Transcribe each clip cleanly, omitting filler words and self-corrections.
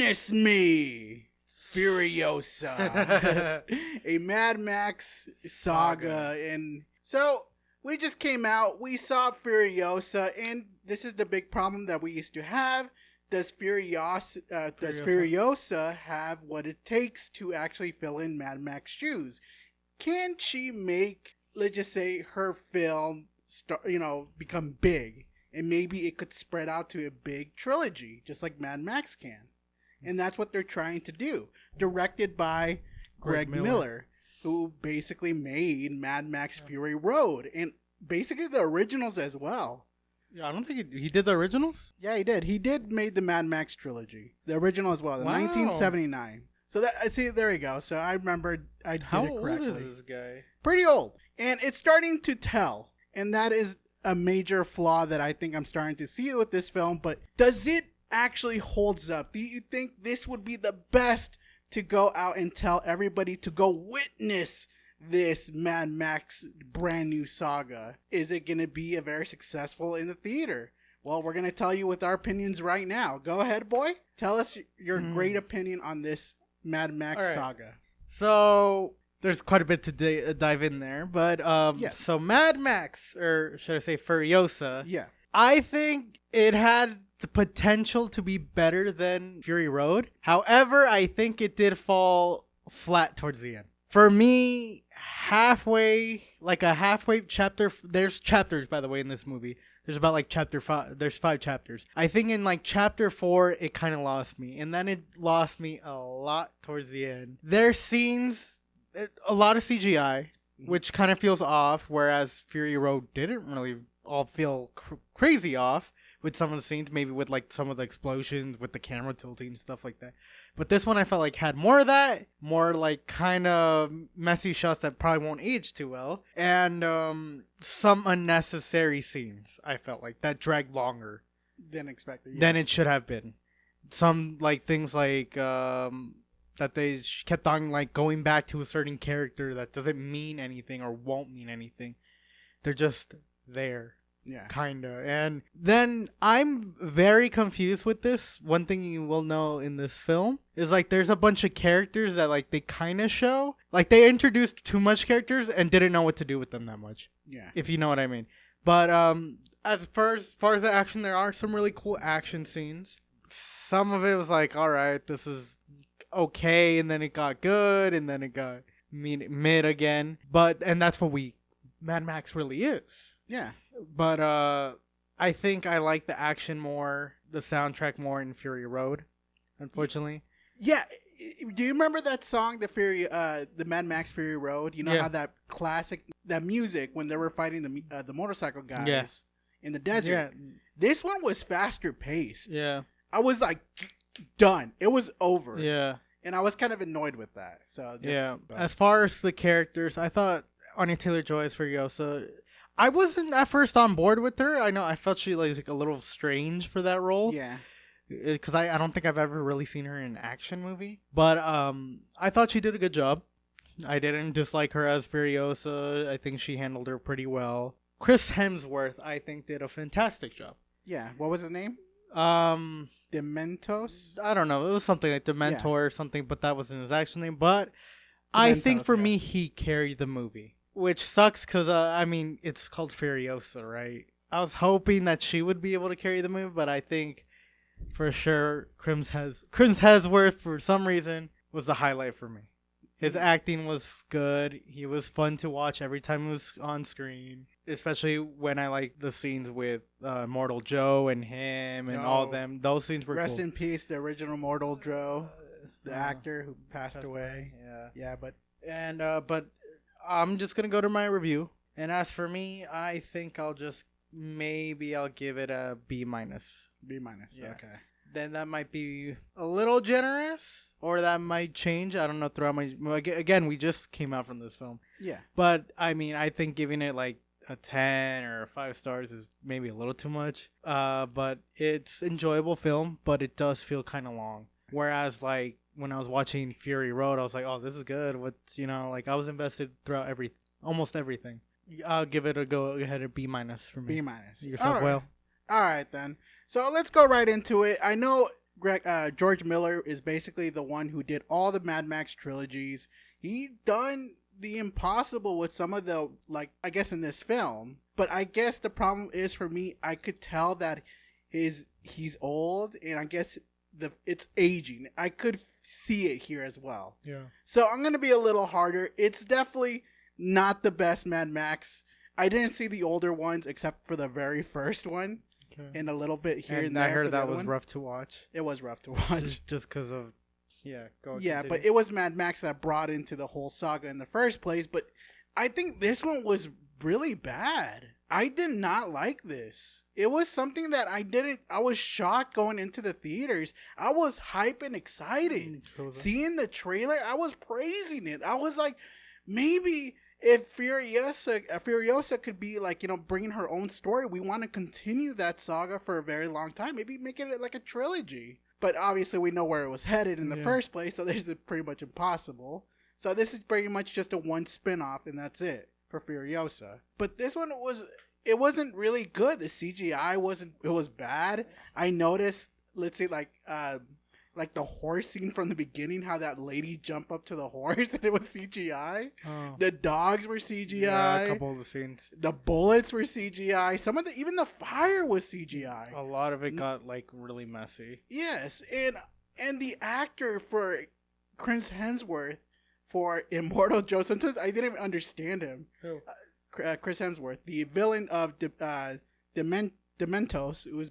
Witness me, Furiosa, a Mad Max saga. And so we just came out, we saw Furiosa, and this is the big problem that we used to have. Does Furiosa have what it takes to actually fill in Mad Max's shoes? Can she make, let's just say, her film become big? And maybe it could spread out to a big trilogy, just like Mad Max can. And that's what they're trying to do. Directed by Greg Miller, who basically made Mad Max Fury Road. And basically the originals as well. Yeah, I don't think he did the originals? Yeah, he did. He did made the Mad Max trilogy. The original as well, the 1979. So that, see, there you go. So I remembered I did it correctly. How old is this guy? Pretty old. And it's starting to tell. And that is a major flaw that I think I'm starting to see with this film. But does it actually holds up? Do you think this would be the best to go out and tell everybody to go witness this Mad Max brand new saga? Is it going to be a very successful in the theater? Well, we're going to tell you with our opinions right now. Go ahead, boy. Tell us your great opinion on this Mad Max saga. So there's quite a bit to dive in there, but yes. So Mad Max, or should I say Furiosa? Yeah, I think it had the potential to be better than Fury Road. However, I think it did fall flat towards the end. For me, halfway chapter. There's chapters, by the way, in this movie. There's about like chapter 5. There's 5 chapters. I think in like chapter 4, it kind of lost me, and then it lost me a lot towards the end. There's scenes, a lot of CGI, which kind of feels off, whereas Fury Road didn't really all feel crazy off with some of the scenes, maybe with like some of the explosions with the camera tilting and stuff like that. But this one I felt like had more of that, more like kind of messy shots that probably won't age too well, and some unnecessary scenes I felt like that dragged longer than expected. Yes. Than it should have been. Some like things like that they kept on like going back to a certain character that doesn't mean anything or won't mean anything. They're just there. Yeah. Kinda. And then I'm very confused with this. One thing you will know in this film is like there's a bunch of characters that like they kinda show. Like they introduced too much characters and didn't know what to do with them that much. Yeah. If you know what I mean. But as far as the action, there are some really cool action scenes. Some of it was like, alright, this is okay, and then it got good, and then it got mid again. And that's what Mad Max really is. Yeah. But I think I like the action more, the soundtrack more in Fury Road, unfortunately. Yeah. Do you remember that song, the Mad Max Fury Road? You know how that classic, that music when they were fighting the motorcycle guys in the desert. Yeah. This one was faster paced. Yeah. I was like, done. It was over. Yeah. And I was kind of annoyed with that. So as far as the characters, I thought Anya Taylor-Joy as Furiosa, I wasn't at first on board with her. I felt she like a little strange for that role. Yeah. Because I don't think I've ever really seen her in an action movie. But I thought she did a good job. I didn't dislike her as Furiosa. I think she handled her pretty well. Chris Hemsworth, I think, did a fantastic job. Yeah. What was his name? Dementos? I don't know. It was something like Dementor or something, but that wasn't his actual name. But I think for me, he carried the movie. Which sucks because, it's called Furiosa, right? I was hoping that she would be able to carry the movie, but I think for sure Chris Hemsworth, for some reason, was the highlight for me. His acting was good. He was fun to watch every time he was on screen. Especially when I like the scenes with Mortal Joe and him and all them. Those scenes were Rest cool. in peace, the original Mortal Joe, the actor who passed away. Yeah, but I'm just going to go to my review. And as for me, I think I'll give it a B-. B-, yeah. Okay. Then that might be a little generous, or that might change. I don't know throughout again, we just came out from this film. Yeah. But, I think giving it like a 10 or 5 stars is maybe a little too much. But it's enjoyable film, but it does feel kind of long. Whereas, like, when I was watching Fury Road, I was like, oh, this is good. I was invested throughout almost everything. I'll give it a go ahead a B- for me. B-. Yourself, Will? All right, then. So let's go right into it. I know George Miller is basically the one who did all the Mad Max trilogies. He done the impossible with some of the, like, I guess in this film. But I guess the problem is, for me, I could tell that he's old, and I guess it's aging. I could see it here as well. Yeah. So I'm gonna be a little harder. It's definitely not the best Mad Max. I didn't see the older ones except for the very first one, and a little bit here and there. I heard that was rough to watch. It was rough to watch, just because of continue. But it was Mad Max that brought into the whole saga in the first place. But I think this one was really bad. I did not like this. It was something that I was shocked going into the theaters. I was hype and excited. Seeing the trailer, I was praising it. I was like, maybe if Furiosa could be like, bringing her own story, we want to continue that saga for a very long time. Maybe make it like a trilogy. But obviously we know where it was headed in the first place, so this is pretty much impossible. So this is pretty much just a one spin-off, and that's it for Furiosa. But this one wasn't really good. The CGI it was bad. I noticed, let's say, like the horse scene from the beginning, how that lady jumped up to the horse and it was CGI. Oh. The dogs were CGI. Yeah, a couple of the scenes. The bullets were CGI. Even the fire was CGI. A lot of it got like really messy. Yes, and the actor for Chris Hemsworth for Immortal Joe, sometimes I didn't even understand him. Who? Chris Hemsworth, the villain of Dementos, who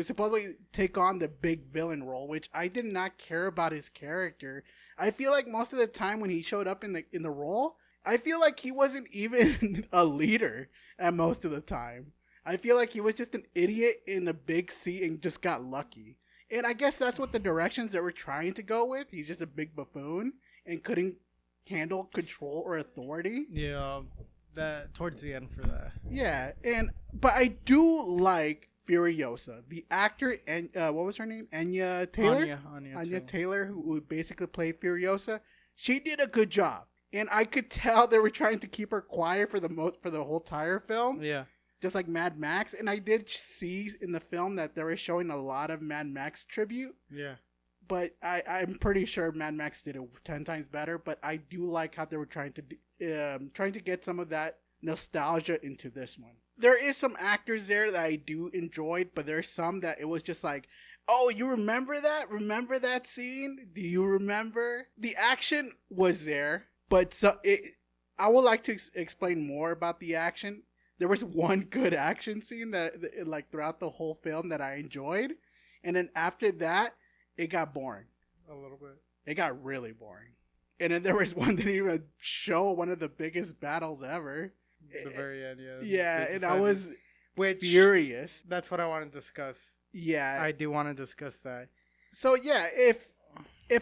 supposedly take on the big villain role, which I did not care about his character. I feel like most of the time when he showed up in the role, I feel like he wasn't even a leader at most of the time. I feel like he was just an idiot in a big seat and just got lucky. And I guess that's what the directions that we're trying to go with. He's just a big buffoon and couldn't handle control or authority. Yeah, that towards the end for that. Yeah, but I do like Furiosa. The actor, and what was her name? Anya Taylor? Anya Taylor, who basically played Furiosa. She did a good job. And I could tell they were trying to keep her quiet for the whole entire film. Yeah. Just like Mad Max. And I did see in the film that they were showing a lot of Mad Max tribute. Yeah. But I'm pretty sure Mad Max did it 10 times better. But I do like how they were trying to get some of that nostalgia into this one. There is some actors there that I do enjoy, but there's some that it was just like, oh, you remember that? Remember that scene? Do you remember? The action was there, but I would like to explain more about the action. There was one good action scene that like throughout the whole film that I enjoyed, and then after that, it got boring. A little bit. It got really boring. And then there was one that didn't even show one of the biggest battles ever. The very end, yeah. Yeah, and I was furious. That's what I want to discuss. Yeah. I do want to discuss that. So yeah, if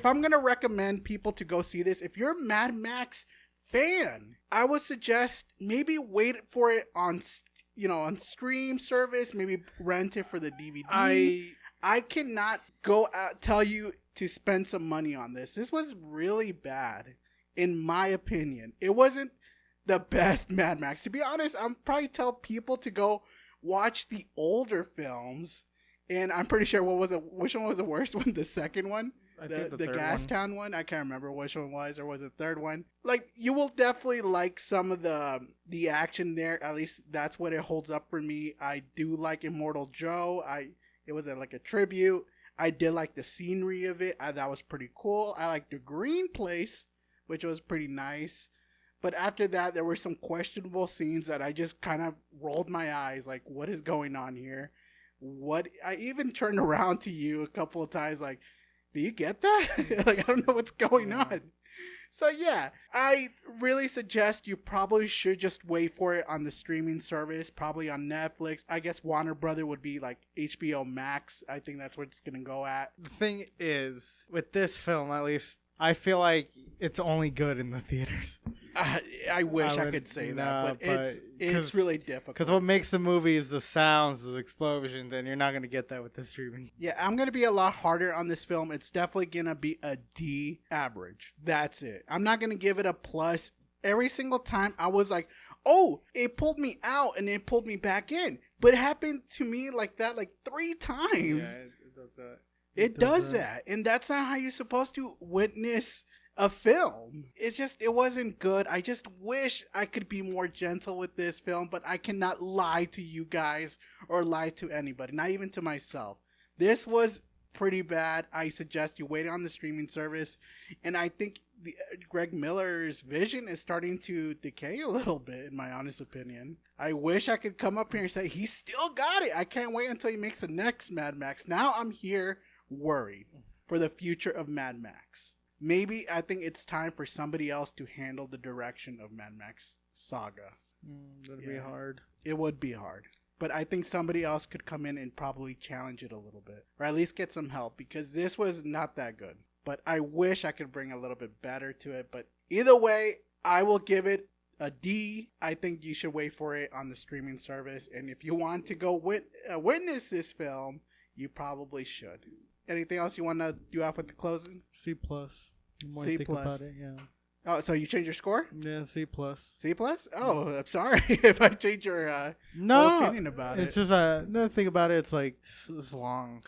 I'm going to recommend people to go see this, if you're a Mad Max fan, I would suggest maybe wait for it on stream service, maybe rent it for the DVD. I cannot go out tell you to spend some money on this. This was really bad, in my opinion. It wasn't the best Mad Max. To be honest, I'm probably tell people to go watch the older films, and I'm pretty sure which one was the worst one? The second one? I think the Gastown one? I can't remember which one was, or was it the third one? Like, you will definitely like some of the action there. At least that's what it holds up for me. I do like Immortal Joe. It was like a tribute. I did like the scenery of it. That was pretty cool. I liked the green place, which was pretty nice. But after that, there were some questionable scenes that I just kind of rolled my eyes. Like, what is going on here? I even turned around to you a couple of times like, do you get that? Like, I don't know what's going on. So yeah, I really suggest you probably should just wait for it on the streaming service, probably on Netflix. I guess Warner Brother would be like HBO Max. I think that's what it's going to go at. The thing is, with this film, at least, I feel like it's only good in the theaters. I wish I could say that, but it's really difficult. Because what makes the movie is the sounds, the explosions, and you're not going to get that with the streaming. Yeah, I'm going to be a lot harder on this film. It's definitely going to be a D average. That's it. I'm not going to give it a plus. Every single time I was like, oh, it pulled me out and it pulled me back in. But it happened to me like that like 3 times. Yeah, does that. It does that. And that's not how you're supposed to witness a film. It wasn't good. I just wish I could be more gentle with this film, but I cannot lie to you guys or lie to anybody, not even to myself. This was pretty bad. I suggest you wait on the streaming service. And I think Greg Miller's vision is starting to decay a little bit, in my honest opinion. I wish I could come up here and say, he still got it. I can't wait until he makes the next Mad Max. Now I'm here worried for the future of Mad Max. Maybe I think it's time for somebody else to handle the direction of Mad Max Saga. That'd be hard. It would be hard. But I think somebody else could come in and probably challenge it a little bit. Or at least get some help, because this was not that good. But I wish I could bring a little bit better to it. But either way, I will give it a D. I think you should wait for it on the streaming service. And if you want to go witness this film, you probably should. Anything else you want to do off with the closing? C+. More C+. think about it, yeah. Oh, so you changed your score? Yeah, C+. C+? Oh, I'm sorry if I changed your opinion about it. It's just another thing about it. It's like it's long.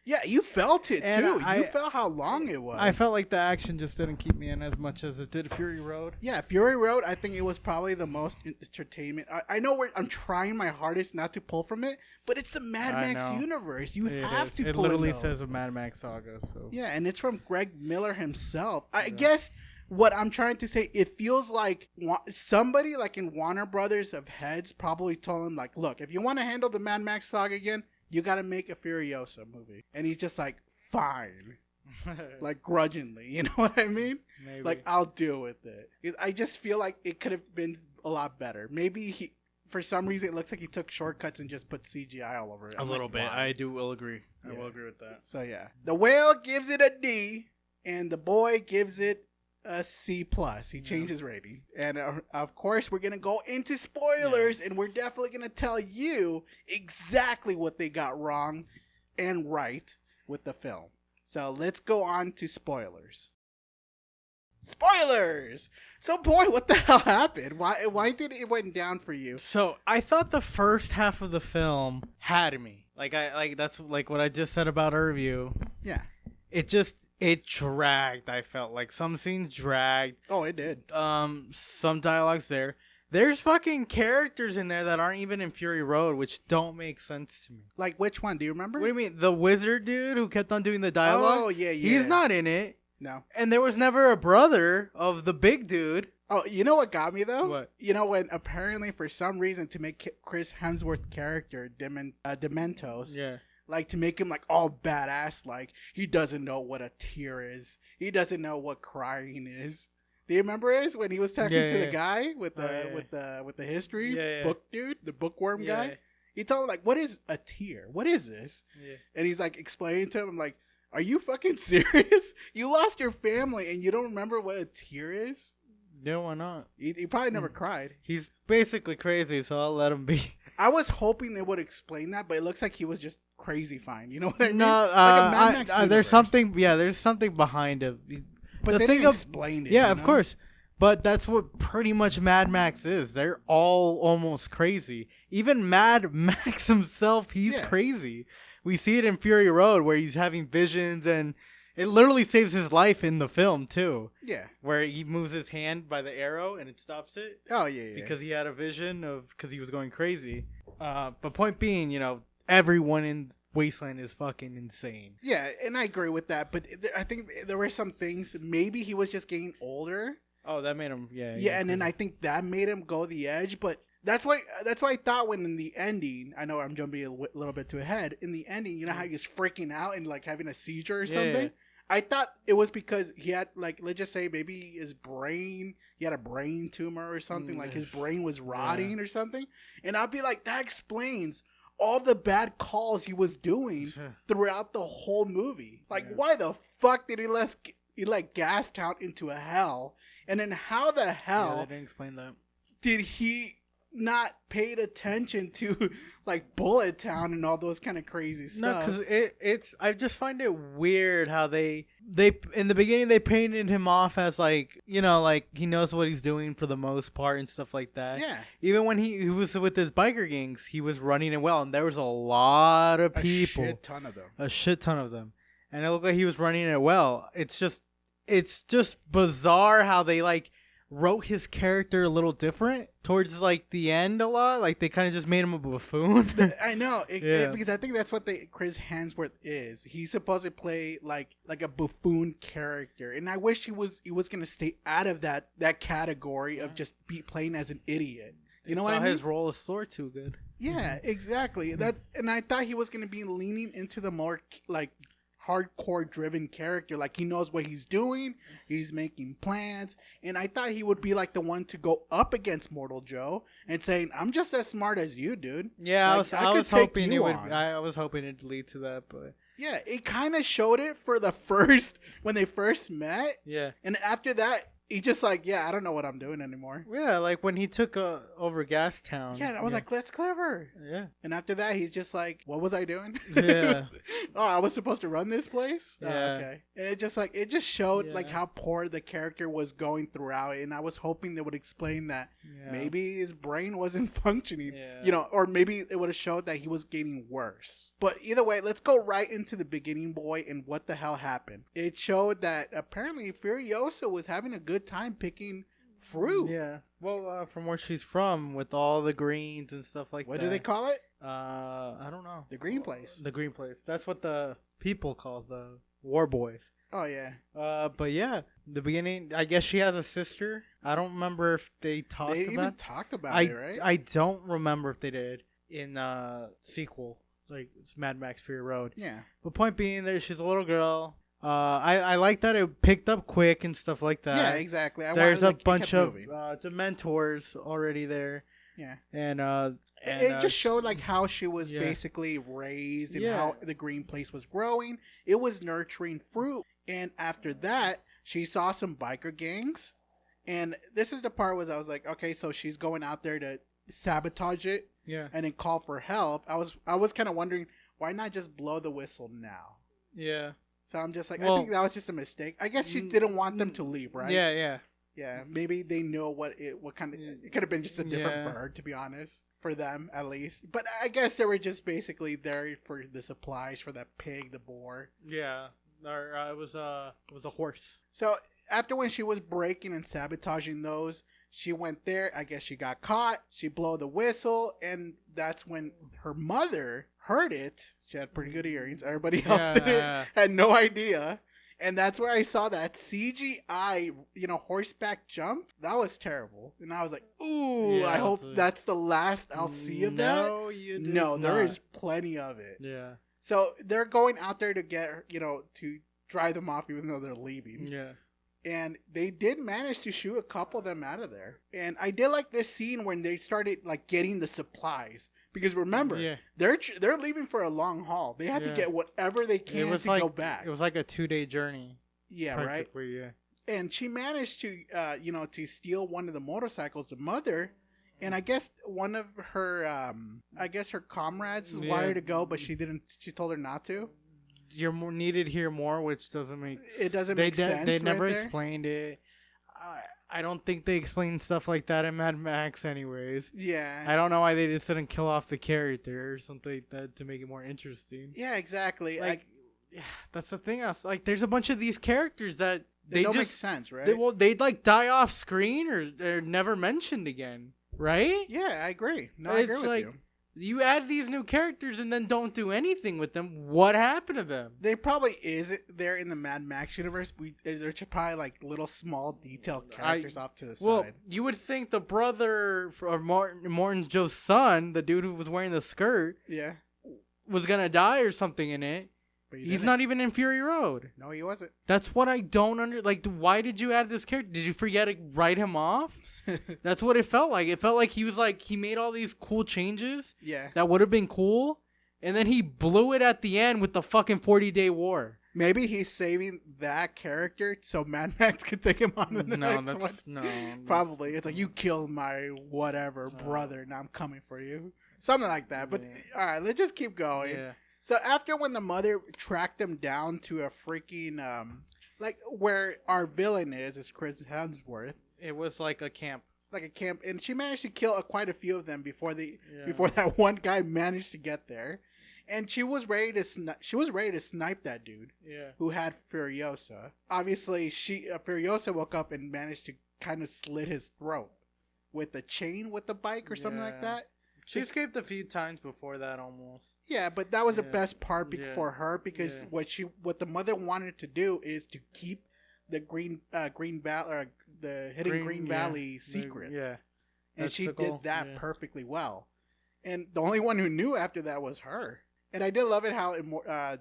Yeah, you felt it And too. You felt how long it was. I felt like the action just didn't keep me in as much as it did Fury Road. Yeah, Fury Road, I think it was probably the most entertainment. I know I'm trying my hardest not to pull from it, but it's the Mad Max universe. You have to pull. It literally says a Mad Max Saga. So yeah, and it's from Greg Miller himself. I guess what I'm trying to say, it feels like somebody like in Warner Brothers of heads probably told him, like, look, if you want to handle the Mad Max Saga again, you got to make a Furiosa movie. And he's just like, fine. Like, grudgingly. You know what I mean? Maybe. Like, I'll deal with it. I just feel like it could have been a lot better. Maybe for some reason, it looks like he took shortcuts and just put CGI all over it. A little bit. Why? I will agree. I will agree with that. So, yeah. The Whale gives it a D, and The Boy gives it a C+. He changed his rating. And of course, we're going to go into spoilers, and we're definitely going to tell you exactly what they got wrong and right with the film. So let's go on to spoilers. Spoilers! So, boy, what the hell happened? Why did it went down for you? So I thought the first half of the film had me. That's like what I just said about our review. Yeah. It dragged. I felt like some scenes dragged. Oh, it did. Some dialogues there. There's fucking characters in there that aren't even in Fury Road, which don't make sense to me. Like which one? Do you remember? What do you mean? The wizard dude who kept on doing the dialogue? Oh, yeah. He's not in it. No. And there was never a brother of the big dude. Oh, you know what got me, though? What? You know, when apparently for some reason to make Chris Hemsworth's character, Dementos, like to make him like all badass, like he doesn't know what a tear is. He doesn't know what crying is. Do you remember it when he was talking to the guy with the history book dude, the bookworm guy? He told him like, "What is a tear? What is this?" Yeah. And he's like explaining to him, I'm like, "Are you fucking serious? You lost your family and you don't remember what a tear is?" Yeah, why not? He probably never cried. He's basically crazy, so I'll let him be. I was hoping they would explain that, but it looks like he was just crazy fine. You know what I mean? No, like there's something. Yeah, there's something behind it. But they didn't explain it. Yeah, of course. But that's what pretty much Mad Max is. They're all almost crazy. Even Mad Max himself, he's crazy. We see it in Fury Road where he's having visions, and it literally saves his life in the film too. Yeah. Where he moves his hand by the arrow and it stops it. Oh, yeah. Because he had a vision because he was going crazy. But point being, everyone in Wasteland is fucking insane. Yeah, and I agree with that. But I think there were some things. Maybe he was just getting older. Oh, that made him, Yeah, and then I think that made him go the edge. But that's why I thought when in the ending, I know I'm jumping a little bit too ahead. In the ending, you know how he was freaking out and like having a seizure or something? I thought it was because he had, like, let's just say maybe he had a brain tumor or something. Like his brain was rotting or something. And I'd be like, that explains all the bad calls he was doing throughout the whole movie. Like, why the fuck did he let Gastown into a hell? And then how the hell they didn't explain that. did he not paid attention to like Bullet Town and all those kind of crazy No, stuff. because it's I just find it weird how they in the beginning they painted him off as like, you know, like he knows what he's doing for the most part and stuff like that. Yeah. Even when he was with his biker gangs, he was running it well, and there was a lot of people, A shit ton of them. a shit ton of them, and it looked like he was running it well. It's just bizarre how they like wrote his character a little different towards like the end a lot. Like they kind of just made him a buffoon. I know, Yeah. because I think that's what Chris Hemsworth is. He's supposed to play like a buffoon character, and I wish he was gonna stay out of that category of just playing as an idiot. You know what I mean? His role is Thor too good. Yeah, exactly. That, and I thought he was gonna be leaning into the more like hardcore driven character. Like he knows what he's doing, he's making plans, and I thought he would be like the one to go up against Mortal Joe and saying, "I'm just as smart as you, dude." Yeah, Like, I could was take hoping you it would. on. I was hoping it'd lead to that, but Yeah, it kind of showed it for the first when they first met, yeah. and after that, he just like, yeah, I don't know what I'm doing anymore. Yeah, like when he took over Gas Town. Yeah, and I was like, that's clever. yeah. And after that, he's just like, what was I doing? Yeah. Oh, I was supposed to run this place? Oh, Yeah. okay. And it just showed like Yeah. how poor the character was going throughout. And I was hoping they would explain that Yeah. maybe his brain wasn't functioning, Yeah. or maybe it would have showed that he was getting worse. But either way, let's go right into the beginning, boy, and what the hell happened. It showed that apparently Furiosa was having a good time picking fruit. Yeah. Well, from where she's from, with all the greens and stuff like What that. do they call it? I don't know. The green place. The green place. That's what the people call the war boys. Oh, yeah. But yeah, the beginning. I guess she has a sister. I don't remember if they talked They about. even talked about it, right? I don't remember if they did in sequel, like it's Mad Max Fury Road. Yeah. But point being, there she's a little girl. I like that it picked up quick and stuff like that. Yeah, exactly. There's wanted, a bunch it kept of moving. Dementors already there. Yeah. And it just showed like how she was yeah. basically raised and Yeah. how the green place was growing. It was nurturing fruit. And after that, she saw some biker gangs. And this is the part where I was like, okay, so she's going out there to sabotage it Yeah. and then call for help. I was kind of wondering, why not just blow the whistle now? Yeah. So I'm just like, I Well, think that was just a mistake. I guess she didn't want them to leave, right? Yeah, yeah. Yeah, maybe they know what kind of. It could have been just a different Yeah. bird, to be honest, for them at least. But I guess they were just basically there for the supplies for that pig, the boar. Yeah. Or it was a horse. So after when she was breaking and sabotaging those, she went there. I guess she got caught. She blew the whistle, and that's when her mother heard it. She had pretty good earrings. Everybody else had no idea. And that's where I saw that CGI, horseback jump. That was terrible. And I was like, ooh, Yeah, I hope that's the last I'll see of that. No, you did No, there not. is plenty of it. Yeah. So they're going out there to get, to drive them off even though they're leaving. Yeah. And they did manage to shoot a couple of them out of there. And I did like this scene when they started like getting the supplies. Because remember, Yeah. they're leaving for a long haul. They had to Yeah. get whatever they can to go back. It was like a 2-day journey. Yeah, right. Practically, yeah. And she managed to, to steal one of the motorcycles, the mother. And I guess one of her, her comrades Yeah. wanted to go, but she didn't. She told her not to. You're needed here more, which doesn't make. It doesn't make sense. They never right there. explained it. I don't think they explained stuff like that in Mad Max, anyways. Yeah. I don't know why they just didn't kill off the character or something like that to make it more interesting. Yeah, exactly. Like, that's the thing. There's a bunch of these characters that they don't make sense, right? They'd like die off screen or they're never mentioned again, right? Yeah, I agree. No, I agree with like, you. You add these new characters and then don't do anything with them. What happened to them? They probably is there in the Mad Max universe. They're just probably like little small detailed characters off to the side. Well, you would think the brother of Morton Joe's son, the dude who was wearing the skirt, yeah, was gonna die or something in it. but He's not even in Fury Road. No, he wasn't. That's what I don't why did you add this character? Did you forget to write him off? That's what it felt like. It felt like he made all these cool changes. Yeah. That would have been cool. And then he blew it at the end with the fucking 40-day war. Maybe he's saving that character so Mad Max could take him on the next one. No. Probably. It's like, you killed my whatever brother. Now I'm coming for you. Something like that. But, all right, let's just keep going. Yeah. So after when the mother tracked them down to a freaking, like where our villain is Chris Hemsworth. It was like a camp. Like a camp. And she managed to kill quite a few of them before that one guy managed to get there. And she was ready to snipe that dude. Yeah. Who had Furiosa. Obviously, Furiosa woke up and managed to kind of slit his throat with a chain with the bike or something like that. She escaped a few times before that almost. Yeah, but that was the best part for her because what the mother wanted to do is to keep the Green Valley secret. And she did that perfectly well. And the only one who knew after that was her. And I did love it how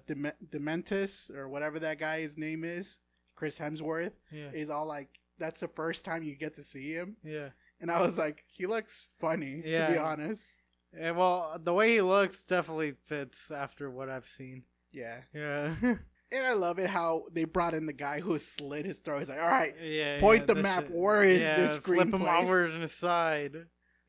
Dementis, or whatever that guy's name is, Chris Hemsworth, is all like, that's the first time you get to see him. Yeah. And I was like, he looks funny, to be honest. Yeah, well, the way he looks definitely fits after what I've seen. Yeah. Yeah. And I love it how they brought in the guy who slit his throat. He's like, all right, point the map. Where is this green flip place? Flip him over to the side.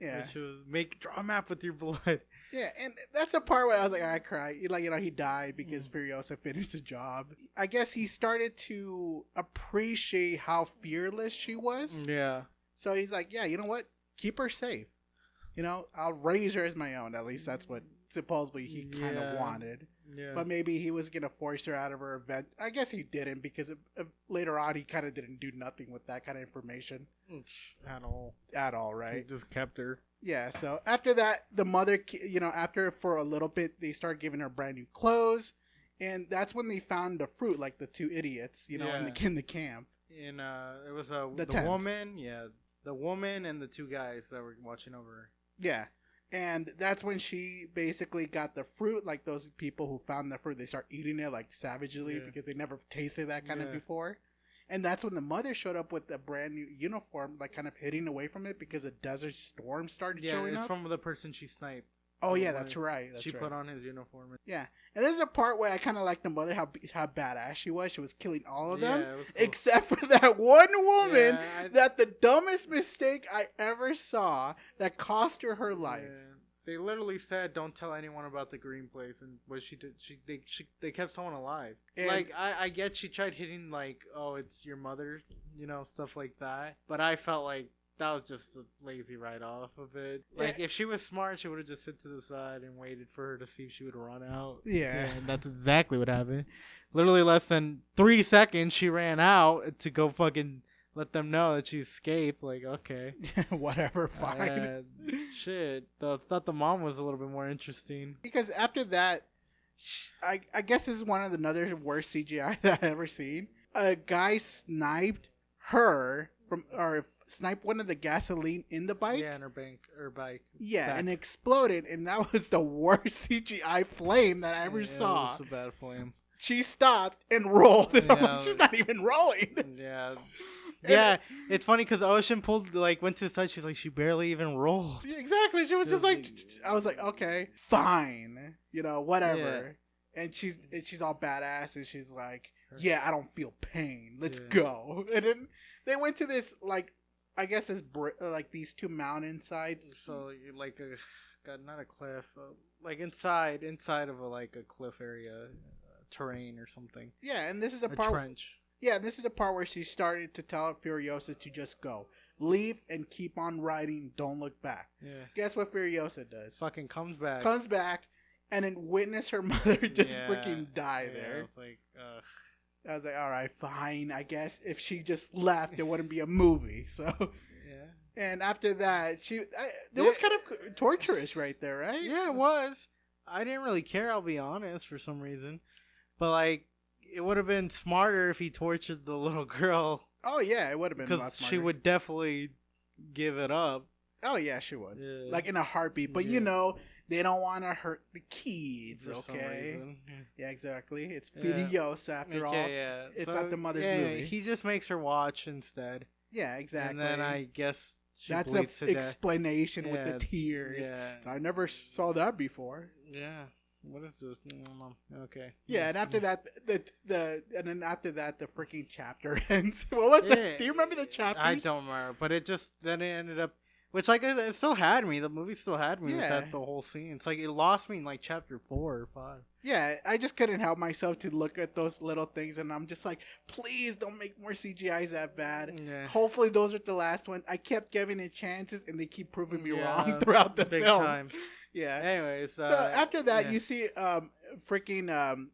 Yeah. Which was draw a map with your blood. Yeah, and that's a part where I was like, I cried. Like, he died because Furiosa finished the job. I guess he started to appreciate how fearless she was. Yeah. So he's like, yeah, you know what? Keep her safe. I'll raise her as my own. At least that's what supposedly he kind of wanted. Yeah. But maybe he was going to force her out of her event. I guess he didn't because later on he kind of didn't do nothing with that kind of information. At all, right? He just kept her. Yeah, so after that, the mother, after for a little bit, they started giving her brand new clothes. And that's when they found the fruit, like the two idiots, in the camp. And it was the woman, the woman and the two guys that were watching over her. Yeah. And that's when she basically got the fruit, like those people who found the fruit, they start eating it like savagely because they never tasted that kind of before. And that's when the mother showed up with a brand new uniform, like kind of hitting away from it because a desert storm started showing up. Yeah, it's from the person she sniped. Oh, yeah, that's right. She put on his uniform. Yeah. And there's a part where I kind of like the mother, how badass she was. She was killing all of them. Cool. Except for that one woman that the dumbest mistake I ever saw that cost her life. Yeah. They literally said, "Don't tell anyone about the green place," and what she did, they kept someone alive. And like I get she tried hitting like, "Oh, it's your mother," stuff like that. But I felt like that was just a lazy write-off of it. Like if she was smart, she would have just hit to the side and waited for her to see if she would run out. Yeah, and that's exactly what happened. Literally less than 3 seconds, she ran out to go fucking let them know that she escaped. Like, okay. Whatever, fine. Shit. Thought the mom was a little bit more interesting. Because after that, I guess this is one of the another worst CGI that I've ever seen. A guy sniped her sniped one of the gasoline in the bike. Yeah, in her bike. Yeah, back. And exploded. And that was the worst CGI flame that I ever saw. It was a bad flame. She stopped and rolled. And I'm like, she's not even rolling. Yeah. Yeah, it's funny because Ocean went to the side. She's like, she barely even rolled. Yeah, exactly. She was just like, I was like, okay, fine, whatever. Yeah. And she's all badass, and she's like, yeah, I don't feel pain. Let's go. And then they went to this I guess it's these two mountain sides. So like not a cliff, like inside of a cliff area, terrain or something. Yeah, and this is the part. Trench. Yeah, this is the part where she started to tell Furiosa to just go. Leave and keep on riding. Don't look back. Yeah. Guess what Furiosa does? Fucking comes back. Comes back and then witness her mother just freaking die there. It's like, ugh. I was like, all right, fine. I guess if she just left, it wouldn't be a movie. So, yeah. And after that, it was kind of torturous right there, right? Yeah, it was. I didn't really care, I'll be honest, for some reason. But, it would have been smarter if he tortured the little girl. Oh, yeah, it would have been a lot smarter. Because she would definitely give it up. Oh, yeah, she would. Yeah. In a heartbeat. But, they don't want to hurt the kids, okay? Yeah, exactly. It's Furiosa after all. Yeah. It's not the mother's movie. He just makes her watch instead. Yeah, exactly. And then I guess that's an explanation with the tears. Yeah. I never saw that before. Yeah. What is this? Okay. Yeah, and after that, the freaking chapter ends. What was that? Do you remember the chapters? I don't remember, but it ended up, which like it still had me. The movie still had me with the whole scene. It's like it lost me in like chapter 4 or 5. Yeah, I just couldn't help myself to look at those little things, and I'm just like, please don't make more CGIs that bad. Yeah. Hopefully those are the last one. I kept giving it chances, and they keep proving me wrong throughout the film. Time. Yeah. Anyways, so after that, you see freaking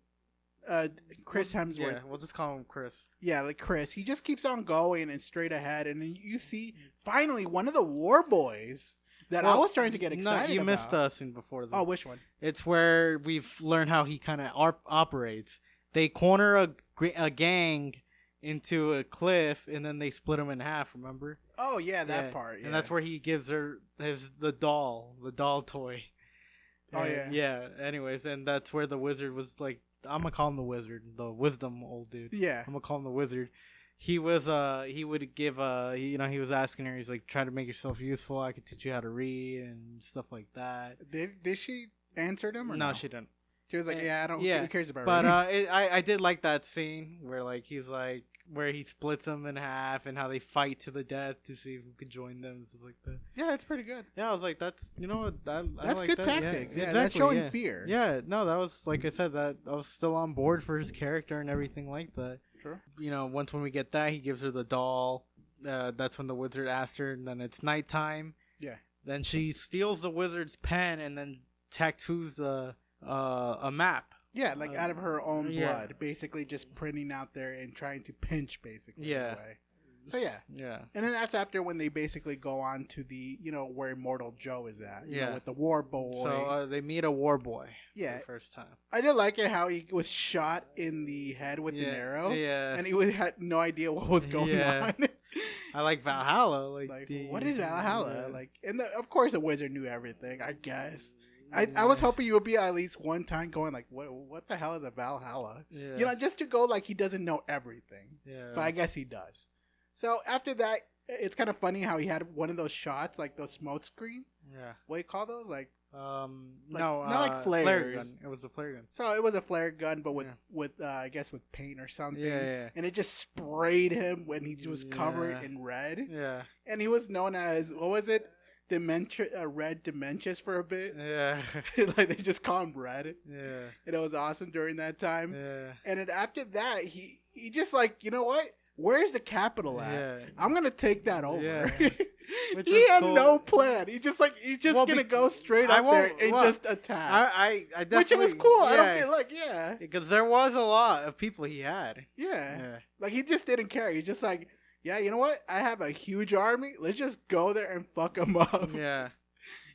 Chris Hemsworth. Yeah, we'll just call him Chris. Yeah, like Chris. He just keeps on going and straight ahead, and then you see finally one of the war boys that I was starting to get excited about. You missed a scene before that. Oh, which one? It's where we've learned how he kind of operates. They corner a gang into a cliff, and then they split him in half, remember? Oh, yeah, that part. Yeah. And that's where he gives her the doll toy. Oh, yeah. Yeah, anyways, and that's where the wizard was like, I'm going to call him the wizard, the wisdom old dude. Yeah. I'm going to call him the wizard. He was he would give he was asking her, he's like, try to make yourself useful, I could teach you how to read and stuff like that. Did she answer him or no? No, she didn't. She was like, who cares about but reading? I did like that scene where like he's like where he splits them in half and how they fight to the death to see who could join them and stuff like that. Yeah, it's pretty good. Yeah, I was like, that's what that's like good that. tactics. Yeah, exactly, that's showing fear. Yeah, no, that was like I said, that I was still on board for his character and everything like that. Sure. Once when we get that, he gives her the doll. That's when the wizard asks her, and then it's nighttime. Yeah. Then she steals the wizard's pen and then tattoos a map. Yeah, like out of her own blood, basically just printing out there and trying to pinch, basically. Yeah. Away. So yeah. And then that's after when they basically go on to the where Immortal Joe is at. You know, with the war boy. So they meet a war boy. Yeah. For the first time. I did like it how he was shot in the head with an arrow. Yeah. And he had no idea what was going on. I like Valhalla. What is Valhalla? And of course the wizard knew everything, I guess. I was hoping you would be at least one time going like, what the hell is a Valhalla? Yeah. Just to go like he doesn't know everything. Yeah. But I guess he does. So after that, it's kind of funny how he had one of those shots, like those smoke screen. Yeah. What do you call those? No, not like flares. Flare gun. It was a flare gun. So it was a flare gun, but with I guess with paint or something. Yeah. And it just sprayed him when he was covered in red. Yeah. And he was known as, what was it? Red Dementius for a bit. Yeah. Like they just call him Red. Yeah. And it was awesome during that time. Yeah. And then after that, he just like, you know what? Where's the capital at? Yeah. I'm gonna take that over. Yeah. He had no plan. He's just gonna go straight up there and just attack. I definitely, which was cool. I don't feel because there was a lot of people he had. Yeah. Like he just didn't care. He's just like, yeah, you know what? I have a huge army. Let's just go there and fuck them up. Yeah.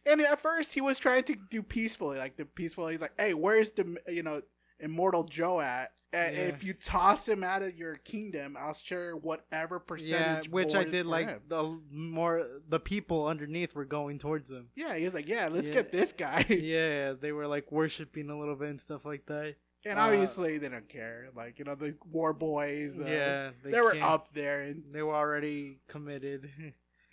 And at first he was trying to do peacefully, he's like, hey, where's the Immortal Joe at? If you toss him out of your kingdom, I'll share whatever percentage. Yeah, which I did like him. The people underneath were going towards him. Yeah, he was like, yeah, let's get this guy. Yeah, they were like worshiping a little bit and stuff like that. And obviously they don't care. The war boys. They were up there and they were already committed.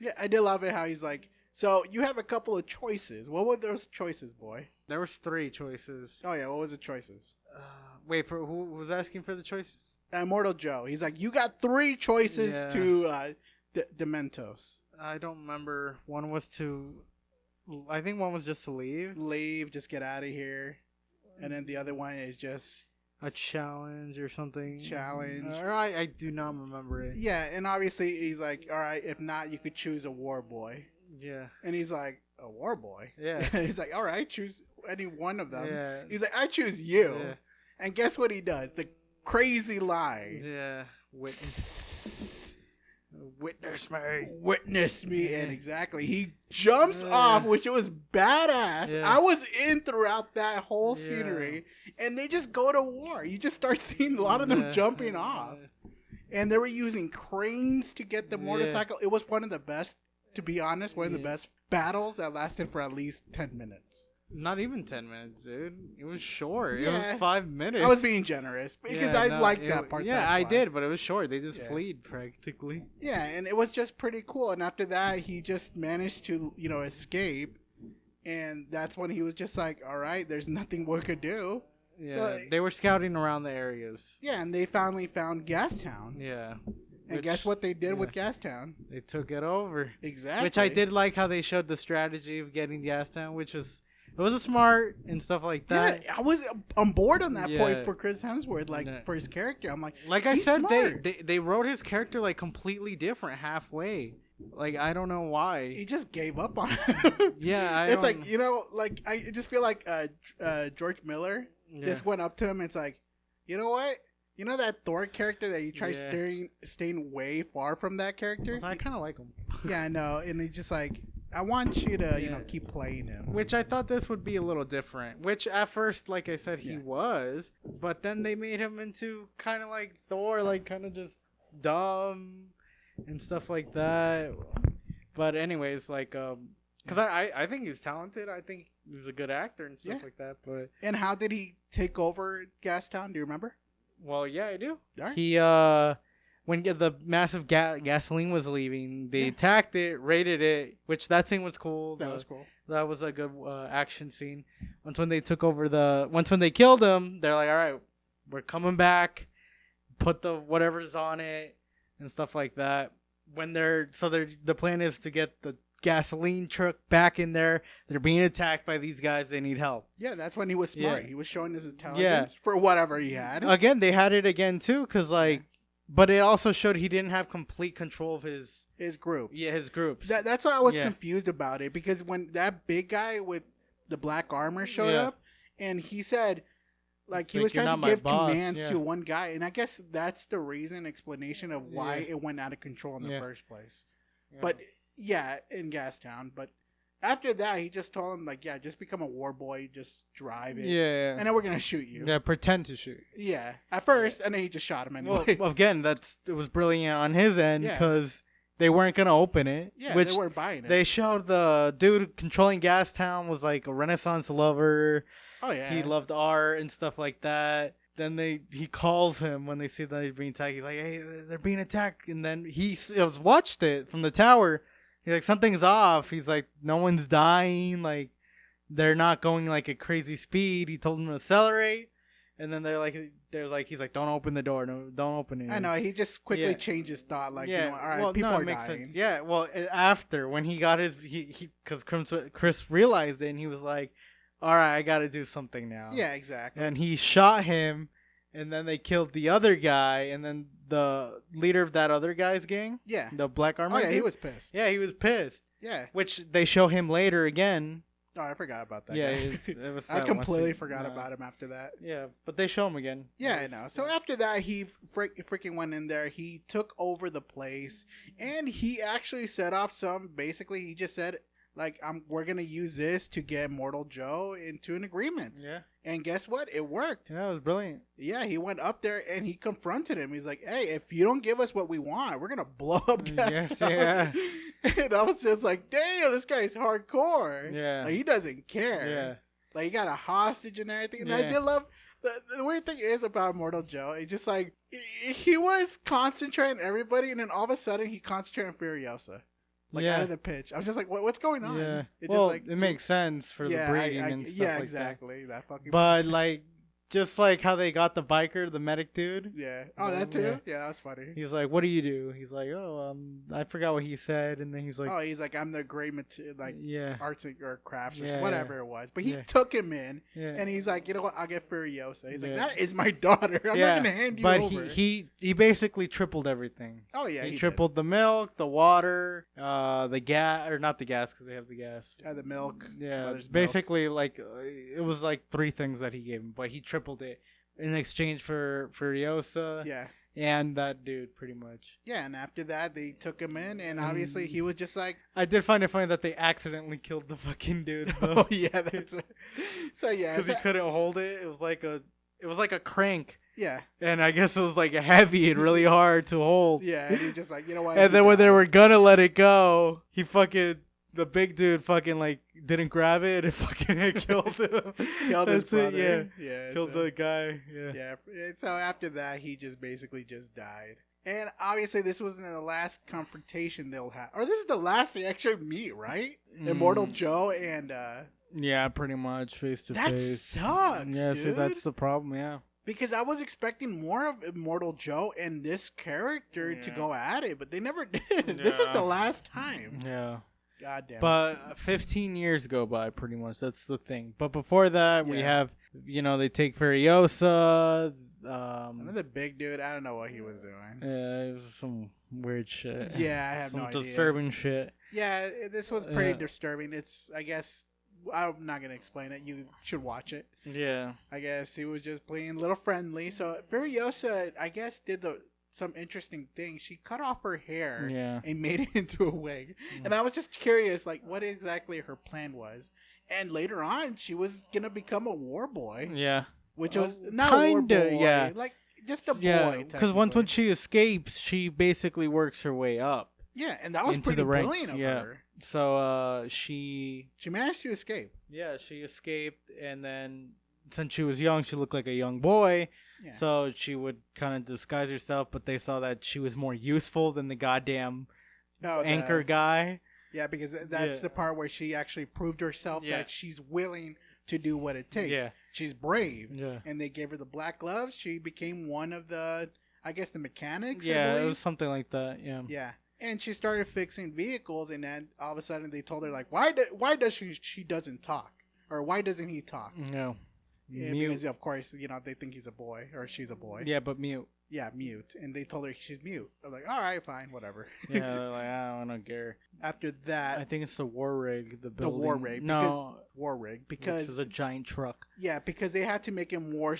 Yeah, I did love it how he's like, so you have a couple of choices. What were those choices, boy? There was 3 choices. Oh yeah, what was the choices? Wait, for who was asking for the choices? Immortal Joe. He's like, you got 3 choices to Dementos. I don't remember. One was I think one was just to leave. Leave, just get out of here. And then the other one is just a challenge or something. Challenge. I do not remember it. Yeah, and obviously he's like, all right, if not, you could choose a war boy. Yeah. And he's like, a war boy? Yeah. He's like, all right, choose any one of them. Yeah. He's like, I choose you. Yeah. And guess what he does? The crazy lie. Yeah. Witness me. Witness me. Yeah. And exactly. He jumps off, which it was badass. Yeah. I was in throughout that whole scenery. And they just go to war. You just start seeing a lot of them jumping off. And they were using cranes to get the motorcycle. It was one of the best, to be honest, one of the best battles that lasted for at least 10 minutes. Not even 10 minutes, dude. It was short. Yeah. It was 5 minutes. I was being generous because I liked that part. Yeah, I did, but it was short. They just fled practically. Yeah, and it was just pretty cool. And after that, he just managed to, escape. And that's when he was just like, all right, there's nothing we could do. Yeah, So, they were scouting around the areas. yeah, and they finally found Gastown. Yeah. And guess what they did with Gastown? They took it over. Exactly. Which I did like how they showed the strategy of getting Gastown, which was it was a smart and stuff like that. Yeah, I was on board on that Yeah. point for Chris Hemsworth, like Yeah. for his character. I'm like I he's said, smart. they wrote his character like completely different halfway. Like I don't know why. He just gave up on him. Yeah, it's like like I just feel like George Miller just went up to him and it's like, you know what? You know that Thor character that you try staying way far from that character? I kind of like him. Yeah, I know. And he's just like, I want you to, keep playing him. Which I thought this would be a little different. Which at first, like I said, he was. But then they made him into kind of like Thor, like kind of just dumb and stuff like that. But anyways, like, because I think he's talented. I think he was a good actor and stuff like that. But and how did he take over Gastown? Do you remember? Well, yeah, I do. Right. He when the massive gasoline was leaving, they attacked it, raided it, which that scene was cool. That was cool. That was a good action scene. Once when they killed him, they're like, all right, we're coming back. Put the whatever's on it and stuff like that. The plan is to get the gasoline truck back in there. They're being attacked by these guys. They need help. Yeah, that's when he was smart. Yeah. He was showing his intelligence for whatever he had. Again, they had it again too, because but it also showed he didn't have complete control of his groups. Yeah, his groups. That's why I was confused about it, because when that big guy with the black armor showed up, and he said, like he was trying to give commands to one guy, and I guess that's the explanation of why it went out of control in the first place. Yeah. But in Gastown. But after that, he just told him like, just become a war boy, just drive it, and then we're gonna shoot you. Yeah, pretend to shoot. Yeah, at first, and then he just shot him anyway. Well, again, it was brilliant on his end because they weren't gonna open it. Yeah, which they weren't buying it. They showed the dude controlling Gastown was like a Renaissance lover. Oh yeah, he loved art and stuff like that. Then he calls him when they see that he's being attacked. He's like, "Hey, they're being attacked," and then he watched it from the tower. He's like, something's off. He's like, no one's dying. Like, they're not going like a crazy speed. He told them to accelerate, and then he's like, don't open the door. No, don't open it. I know. He just quickly changed his thought. Like, all right, people are dying. Sense. Yeah. Well, after when he got his, because Chris realized it, and he was like, all right, I got to do something now. Yeah, exactly. And he shot him. And then they killed the other guy, and then the leader of that other guy's gang, the black armor. Oh yeah, he was pissed. Yeah, he was pissed. Yeah, which they show him later again. Oh, I forgot about that. Yeah, it was. I completely forgot about him after that. Yeah, but they show him again. Yeah, I know. So after that, he freaking went in there. He took over the place, and he actually set off some. Basically, he just said, like, we're gonna use this to get Mortal Joe into an agreement. Yeah. And guess what? It worked. Yeah, it was brilliant. Yeah, he went up there and he confronted him. He's like, "Hey, if you don't give us what we want, we're gonna blow up Gastown." Yeah. And I was just like, "Damn, this guy's hardcore." Yeah. Like, he doesn't care. Yeah. Like, he got a hostage and everything. And I did love the weird thing is about Mortal Joe. It's just like he was concentrating on everybody, and then all of a sudden he concentrated on Furiosa. Like, out of the pitch. I was just like, what's going on? Yeah. It makes sense for the breeding and stuff like exactly. That fucking. But, like, just like how they got the biker, the medic dude. Yeah. Oh, that too? Yeah, that was funny. He was like, what do you do? He's like, I forgot what he said. And then he's like, he's like, I'm the great arts or crafts or whatever it was. But he took him in, and he's like, you know what? I'll get Furiosa. He's like, that is my daughter. I'm not going to hand you over. But he basically tripled everything. Oh, yeah. He tripled the milk, the water, the gas, or not the gas because they have the gas. The milk. Yeah. Basically, like, it was like 3 things that he gave him, but he tripled it in exchange for Furiosa. Yeah. And that dude, pretty much. Yeah, and after that, they took him in, and obviously he was just like... I did find it funny that they accidentally killed the fucking dude, though. Oh, yeah, that's... So, yeah. Because he couldn't hold it. It was like a crank. Yeah. And I guess it was, like, heavy and really hard to hold. Yeah, and he just like, you know what? And then when they were gonna let it go, he fucking... the big dude fucking like didn't grab it and fucking killed him. Killed his That's brother. it, Yeah. killed So, the guy. Yeah. yeah. So after that, he just basically just died. And obviously, this wasn't the last confrontation they'll have, or this is the last they actually meet, right? Immortal Joe and Yeah, pretty much face to that face. sucks, Yeah, dude. see, that's the problem. Yeah. Because I was expecting more of Immortal Joe and this character to go at it, but they never did. This is the last time. Yeah. God damn. But 15 years go by, pretty much. That's the thing. But before that, we have, they take Furiosa. Another big dude. I don't know what he was doing. Yeah, it was some weird shit. Yeah, I have no idea. Some disturbing shit. Yeah, this was pretty disturbing. It's, I guess, I'm not gonna explain it. You should watch it. Yeah. I guess he was just playing a little friendly. So Furiosa, I guess, did some interesting things. She cut off her hair and made it into a wig. And I was just curious, like, what exactly her plan was. And later on, she was gonna become a war boy. Yeah. Which was not a war boy, like just a boy. Yeah, because when she escapes, she basically works her way up. Yeah, and that was into pretty the ranks. brilliant of her. So she managed to escape. Yeah, she escaped, and then since she was young, she looked like a young boy. Yeah. So she would kind of disguise herself, but they saw that she was more useful than the goddamn anchor guy. Yeah, because that's the part where she actually proved herself that she's willing to do what it takes. Yeah. She's brave. Yeah. And they gave her the black gloves. She became one of the, I guess, the mechanics. Yeah, it was something like that. Yeah. Yeah. And she started fixing vehicles, and then all of a sudden they told her, like, why does she doesn't talk? Or why doesn't he talk? No. Yeah, because, of course, they think he's a boy, or she's a boy. Yeah, but mute. Yeah, mute. And they told her she's mute. I'm like, all right, fine, whatever. Yeah, they're like, I don't care. After that... I think it's the war rig, the building. The war rig. No. War rig. Because... Which is a giant truck. Yeah, because they had to make him more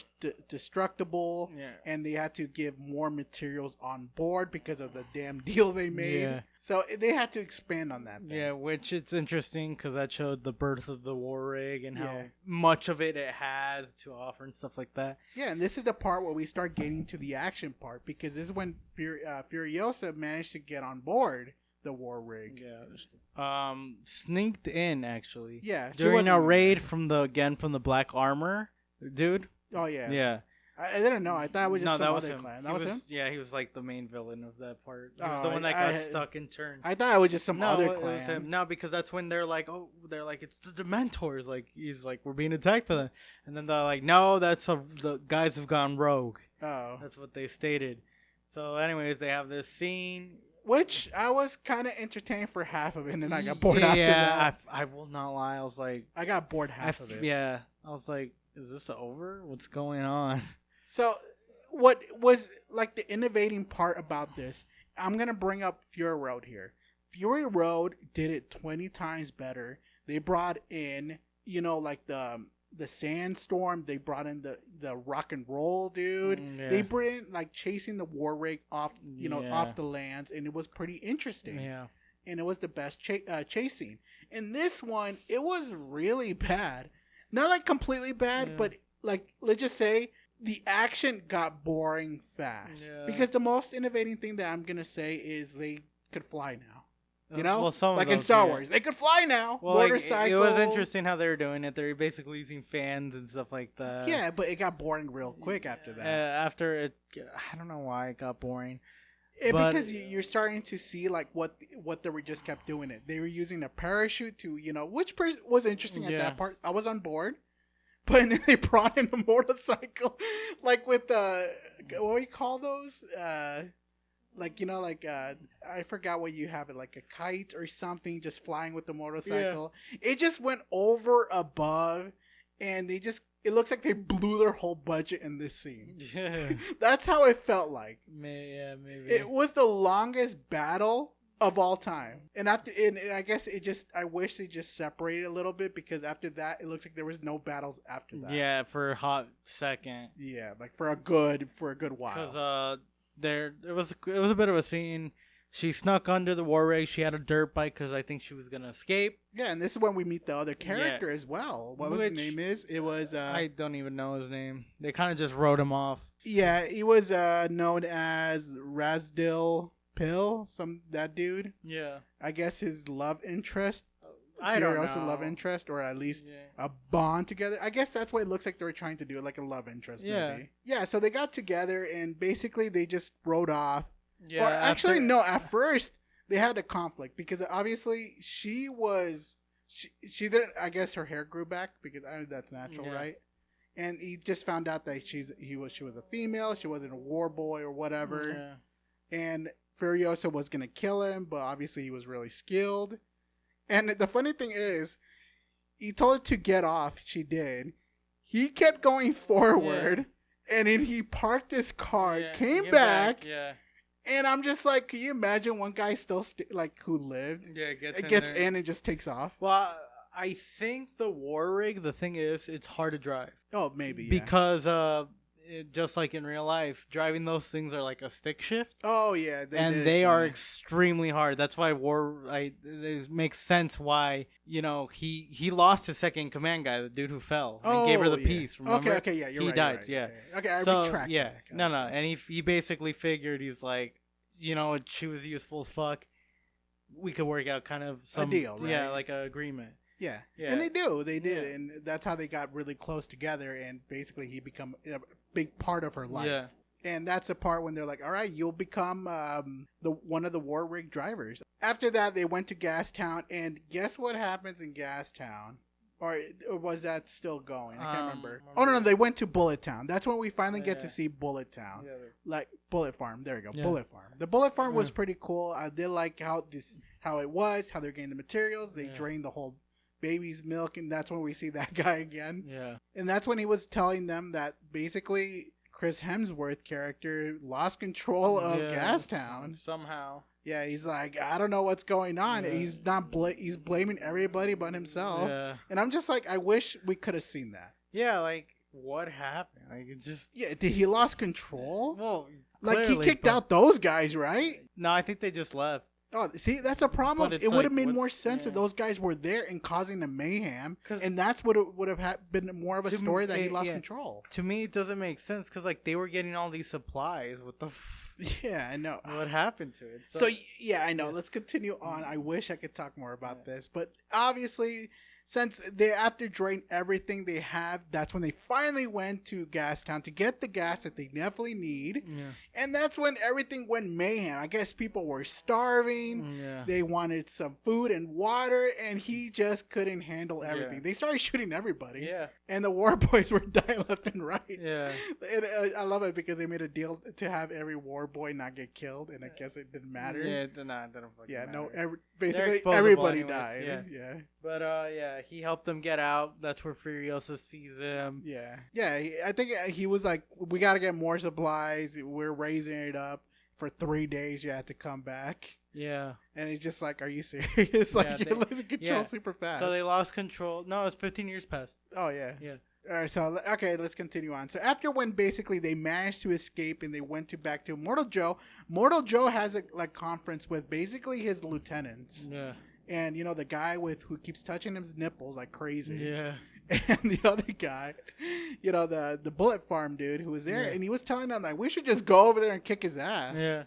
destructible. Yeah. And they had to give more materials on board because of the damn deal they made. Yeah. So they had to expand on that thing. Yeah, which it's interesting because that showed the birth of the war rig and how much of it has to offer and stuff like that. Yeah, and this is the part where we start getting to the action part, because this is when Furiosa managed to get on board the war rig. Yeah. Sneaked in, actually. Yeah. During a raid from the black armor dude. Oh, yeah. Yeah. I didn't know. I thought it was just some other clan. That was him? Yeah, he was like the main villain of that part. He was the one that got stuck and turned. I thought it was just some other clan. It was him. No, because that's when they're like, it's the Dementors. Like, he's like, we're being attacked by them. And then they're like, no, the guys have gone rogue. Oh. That's what they stated. So, anyways, they have this scene. Which I was kind of entertained for half of it, and then I got bored after that. Yeah, I will not lie. I was like... I got bored half of it. Yeah. I was like, is this over? What's going on? So, what was like the innovating part about this, I'm going to bring up Fury Road here. Fury Road did it 20 times better. They brought in, like the sandstorm. They brought in the rock and roll dude. Yeah. They brought in like chasing the war rig off, off the lands, and it was pretty interesting. Yeah. And it was the best chasing. In this one, it was really bad. Not like completely bad, but like, let's just say the action got boring fast. Yeah. Because the most innovating thing that I'm going to say is they could fly now. Like in Star Wars. They could fly now. Well, motorcycle. It was interesting how they were doing it. They were basically using fans and stuff like that. Yeah, but it got boring real quick after that. After it, I don't know why it got boring. Because you're starting to see like what they were just kept doing it. They were using a parachute to, which was interesting at that part. I was on board. But then they brought in a motorcycle, like with what do you call those? I forgot what you have it, like a kite or something, just flying with the motorcycle. Yeah. It just went over above, and it looks like they blew their whole budget in this scene. Yeah. That's how it felt like. Maybe. It was the longest battle of all time. And I guess I wish they just separated a little bit, because after that it looks like there was no battles after that. Yeah, for a hot second. Yeah, like for a good while. Because it was a bit of a scene. She snuck under the war rig. She had a dirt bike because I think she was gonna escape. Yeah, and this is when we meet the other character as well. What was his name? It was I don't even know his name. They kind of just wrote him off. Yeah, he was known as Razdil Pill, that dude. Yeah. I guess his love interest. I don't Furiosa love know. interest, or at least Yeah. a bond together. I guess that's what it looks like they were trying to do, like a love interest, Yeah. maybe. Yeah, so they got together and basically they just rode off. Yeah. Or actually, no, at first they had a conflict because obviously she didn't, I guess her hair grew back because that's natural, Yeah. right? And he just found out that she was a female, she wasn't a war boy or whatever. Yeah. And Furiosa was gonna kill him, but obviously he was really skilled. And the funny thing is, he told her to get off. She did. He kept going forward, and then he parked his car, came back, Yeah. and I'm just like, can you imagine one guy still who lived? Yeah. Gets in and just takes off. Well, I think the war rig. The thing is, it's hard to drive. Oh, maybe Because just like in real life, driving those things are like a stick shift. Oh yeah, They are extremely hard. That's why it makes sense why he lost his second in command guy, the dude who fell, and gave her the piece. Remember? Okay, yeah, you're he right. died. You're right, Yeah. Okay, I retract. Yeah, that. no, and he basically figured he's like, she was useful as fuck. We could work out kind of some deal, right? Yeah, like an agreement. Yeah. Yeah. And they did, and that's how they got really close together, and basically he become a big part of her life. Yeah. And that's the part when they're like, all right, you'll become one of the war rig drivers. After that, they went to Gastown, and guess what happens in Gastown? Or was that still going? I can't remember. Oh, no, they went to Bullet Town. That's when we finally get to see Bullet Town. Yeah. Like Bullet Farm. There you go. Yeah. Bullet Farm. The Bullet Farm was pretty cool. I did like how it was, how they're getting the materials. They drained the whole baby's milk, and that's when we see that guy again. Yeah. And that's when he was telling them that basically Chris Hemsworth character lost control of Gastown somehow. Yeah, he's like, I don't know what's going on. Yeah. He's not he's blaming everybody but himself. Yeah. And I'm just like, I wish we could have seen that. Yeah, like what happened? Like it just did he lost control? Well, like clearly, he kicked out those guys, right? No, I think they just left. Oh, see, that's a problem. But it's It would have like, made more sense if those guys were there and causing the mayhem, and that's what it would have been more of a story that he lost control. To me, it doesn't make sense because like they were getting all these supplies. What the? Yeah, I know. What happened to it? So yeah, I know. Let's continue on. I wish I could talk more about this, but obviously, since they after drain everything they have, that's when they finally went to Gastown to get the gas that they definitely need. Yeah. And that's when everything went mayhem. I guess people were starving. Yeah. They wanted some food and water, and he just couldn't handle everything. Yeah. They started shooting everybody. Yeah. And the war boys were dying left and right. Yeah. And I love it because they made a deal to have every war boy not get killed, and I guess it didn't matter. Yeah, it didn't fucking matter. No, basically exposable everybody anyways, died. yeah. But yeah, he helped them get out. That's where Furiosa sees him. Yeah. I think he was like, we got to get more supplies. We're raising it up for 3 days. You had to come back. Yeah. And he's just like, are you serious? Like, you're losing control super fast. So they lost control. No, it's 15 years passed. Oh, yeah. Yeah. All right, so, okay, let's continue on. So after when basically they managed to escape and they went back to Mortal Joe has a conference with basically his lieutenants. Yeah. And, the guy who keeps touching his nipples like crazy. Yeah. And the other guy, the Bullet Farm dude who was there, and he was telling them, like, we should just go over there and kick his ass. Yeah.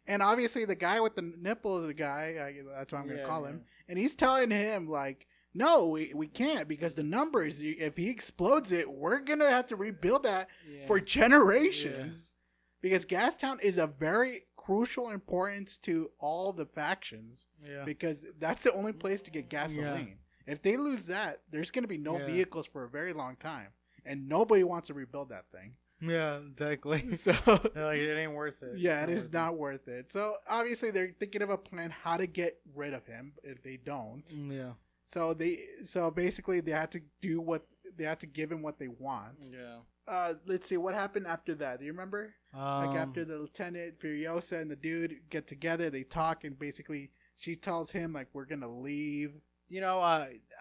And obviously the guy with the nipples is the guy, that's what I'm going to call him. And he's telling him, like, no, we can't because the numbers, if he explodes it, we're going to have to rebuild that for generations. Because Gastown is a very crucial importance to all the factions. Yeah. Because that's the only place to get gasoline. Yeah. If they lose that, there's going to be no vehicles for a very long time. And nobody wants to rebuild that thing. Yeah, exactly. So they're like, it ain't worth it. Yeah, it is not worth it. So obviously they're thinking of a plan how to get rid of him if they don't. Yeah. So basically they had to give him what they want. Yeah. Let's see what happened after that. Do you remember? Like after the Lieutenant Furiosa and the dude get together, they talk, and basically she tells him like, we're gonna leave.